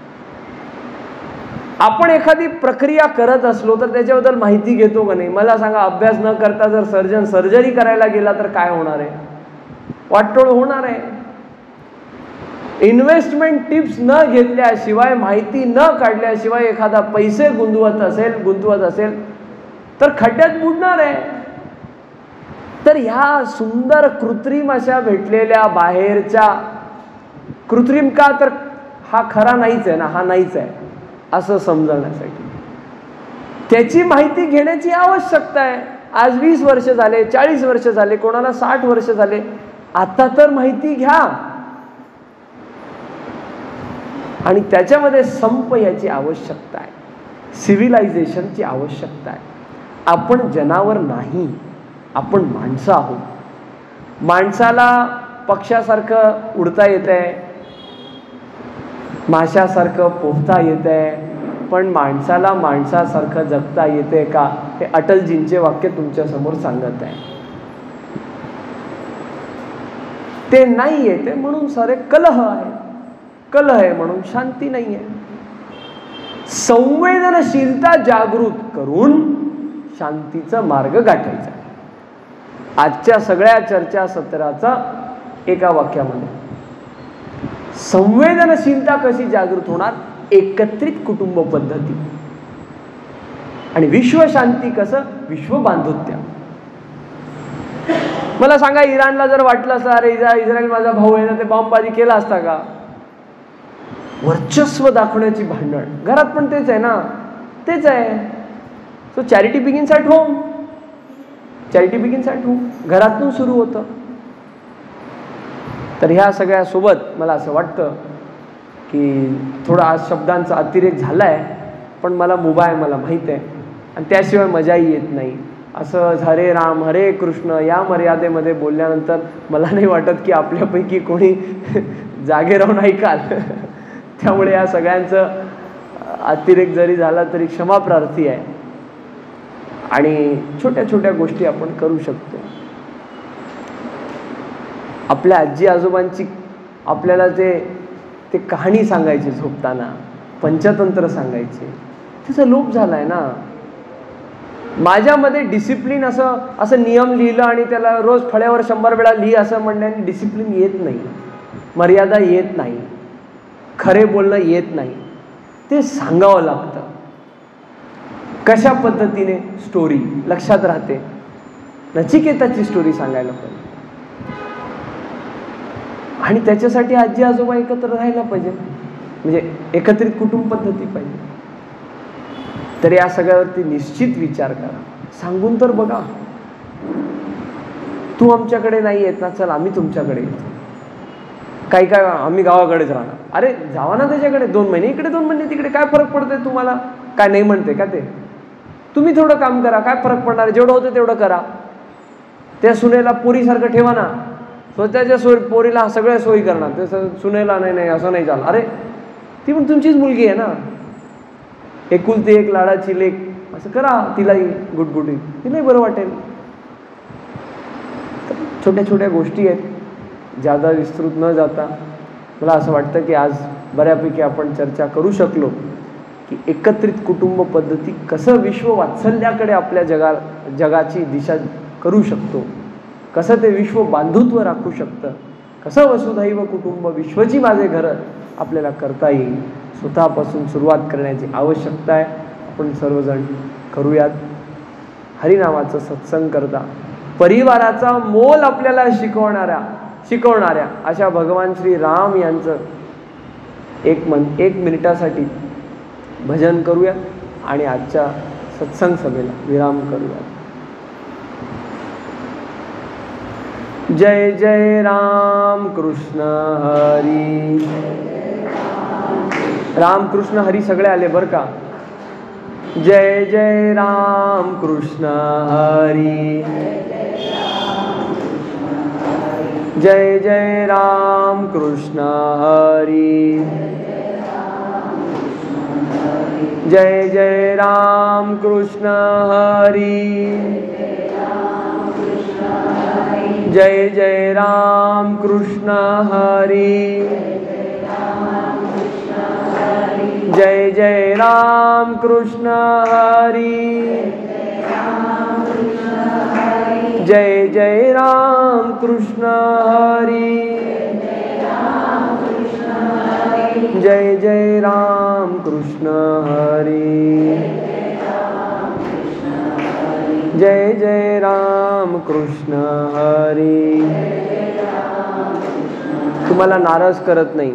आपण एखादी प्रक्रिया करत असलो तर त्याच्याबद्दल माहिती घेतो का नाही? मला सांगा, अभ्यास न करता जर सर्जन सर्जरी करायला गेला तर काय होणार आहे? वाटोळ होणार आहे. इन्व्हेस्टमेंट टिप्स न घेतल्याशिवाय, माहिती न काढल्याशिवाय एखादा पैसे गुंतवत असेल तर खड्ड्यात बुडणार आहे. तर ह्या सुंदर कृत्रिम अशा भेटलेल्या बाहेरच्या, कृत्रिम का तर हा खरा नाहीच आहे ना, हा नाहीच आहे असं समजण्यासाठी त्याची माहिती घेण्याची आवश्यकता आहे. आज 20 वर्ष झाले, 40 वर्ष झाले, कोणाला 60 वर्ष झाले. आता तर माहिती घ्या आणि त्याच्यामध्ये संप याची आवश्यकता आहे, सिव्हिलायझेशनची आवश्यकता आहे. आपण जनावर नाही, आपण माणसं आहोत. माणसाला पक्ष्यासारखं उडता येतंय, माशासारखं पोहता येतंय, पण माणसाला माणसासारखं जगता येते का, हे अटलजींचे वाक्य तुमच्या समोर सांगत आहे. ते नाही येते म्हणून सारे कलह आहे, कलह आहे म्हणून शांती नाही आहे. संवेदनशीलता जागृत करून शांतीचा मार्ग गाठायचा. आजच्या सगळ्या चर्चा सत्राचा एका वाक्यामध्ये, संवेदनशीलता कशी जागृत होणार, एकत्रित कुटुंब पद्धती आणि विश्वशांती कसं, विश्व बांधुत्य. मला सांगा, इराणला जर वाटलं असं अरे इस्रायल माझा भाऊ आहे ना, ते बॉम्बबाजी केला असता का? वर्चस्व दाखवण्याची भांडण. घरात पण तेच आहे ना, तेच आहे. So charity begins at home, charity begins at home, घरातून सुरू होतं. तर ह्या सगळ्या सोबत मला असं वाटतं की थोडा आज शब्दांचा अतिरेक झाला आहे, पण मला मला माहीत आहे आणि त्याशिवाय मजाही येत नाही. असं हरे राम हरे कृष्ण या मर्यादेमध्ये बोलल्यानंतर मला नाही वाटत की आपल्यापैकी कोणी जागे राहून ऐकाल. त्यामुळे या सगळ्यांचं अतिरेक जरी झाला तरी क्षमा प्रार्थी आहे. आणि छोट्या छोट्या गोष्टी आपण करू शकतो. आपल्या आजी आजोबांची आपल्याला ते कहाणी सांगायची झोपताना, पंचतंत्र सांगायचे, त्याचा लोप झालाय ना. माझ्यामध्ये डिसिप्लिन असं नियम लिहिलं आणि त्याला रोज फळ्यावर 100 वेळा लिही असं म्हणण्याने डिसिप्लिन येत नाही, मर्यादा येत नाही, खरे बोलणं येत नाही. ते सांगावं लागतं. कशा पद्धतीने स्टोरी लक्षात राहते. नचिकेताची स्टोरी सांगायला पाहिजे आणि त्याच्यासाठी आजी आजोबा एकत्र राहायला पाहिजे, म्हणजे एकत्रित कुटुंब पद्धती पाहिजे. तर या सगळ्यावरती निश्चित विचार करा. सांगून तर बघा, तू आमच्याकडे नाही येत ना, चल आम्ही तुमच्याकडे येतो. काही काय आम्ही गावाकडेच राहणार. अरे जावा ना त्याच्याकडे, 2 महिने इकडे 2 महिने तिकडे, काय फरक पडतोय तुम्हाला? काय नाही म्हणते का ते? तुम्ही थोडं काम करा, काय फरक पडणार? जेवढं होतं तेवढं करा. त्या सुनेला पोरीसारखं ठेवा ना, स्वतःच्या पोरीला सगळ्या सोयी करणार, ते सुनेला नाही असं नाही चालणार. अरे ती पण तुमचीच मुलगी आहे ना, एकुलती एक लाडाची लेक, असं करा तिलाही गुटगुटीत, तिलाही बरं वाटेल. छोट्या छोट्या गोष्टी आहेत, जादा विस्तृत न जाता मला असं वाटतं की आज बऱ्यापैकी आपण चर्चा करू शकलो की एकत्रित कुटुंब पद्धती कसं विश्व वात्सल्याकडे आपल्या जगाची दिशा करू शकतो, कसं ते विश्व बांधुत्व राखू शकतं, कसं वसुधैव कुटुंब विश्वची माझे घर आपल्याला करता येईल. स्वतःपासून सुरुवात करण्याची आवश्यकता आहे. आपण सर्वजण करूयात. हरिनामाचं सत्संग करता परिवाराचा मोल आपल्याला शिकवणाऱ्या अशा भगवान श्री राम यांचं एक मिनिटासाठी भजन करूया आणि आजच्या सत्संग सभेला विराम करूया. जय जय राम कृष्ण हरी. राम कृष्ण हरी सगळे आले बरं का. जय जय राम कृष्ण हरी. जय जय राम कृष्ण हरी. जय जय राम कृष्ण हरी. जय जय राम कृष्ण हरी. जय जय राम कृष्ण हरी. जय जय राम कृष्ण हरी. जय जय राम कृष्ण हरी. जय जय राम कृष्ण हरी. तुम्हाला नाराज करत नाही.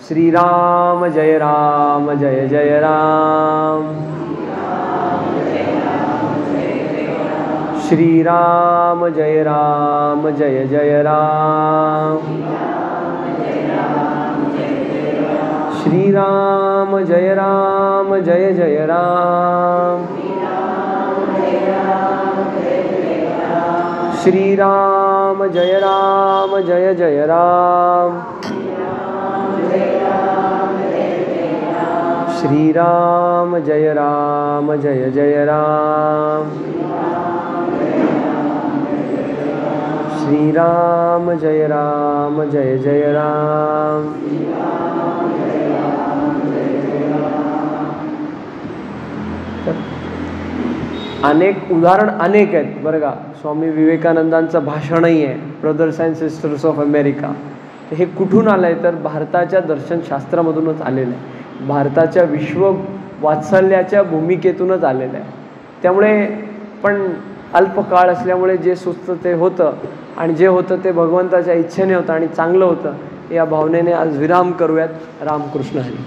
श्रीराम जय जय राम. श्रीराम जय जय राम, श्रीराम जय जय राम, श्रीराम जय जय राम, श्रीराम जय जय राम, श्रीराम जय जय राम। अनेक उदाहरण अनेक आहेत बरं का. स्वामी विवेकानंदांचं भाषणही आहे, brothers and sisters of America. हे कुठून आलं आहे तर भारताच्या दर्शनशास्त्रामधूनच आलेलं आहे, भारताच्या विश्व वात्सल्याच्या भूमिकेतूनच आलेलं आहे. त्यामुळे पण अल्पकाळ असल्यामुळे जे सुचतं ते होतं, आणि जे होतं ते भगवंताच्या इच्छेने होतं आणि चांगलं होतं. या भावनेने आज विराम करूयात. रामकृष्ण हरी.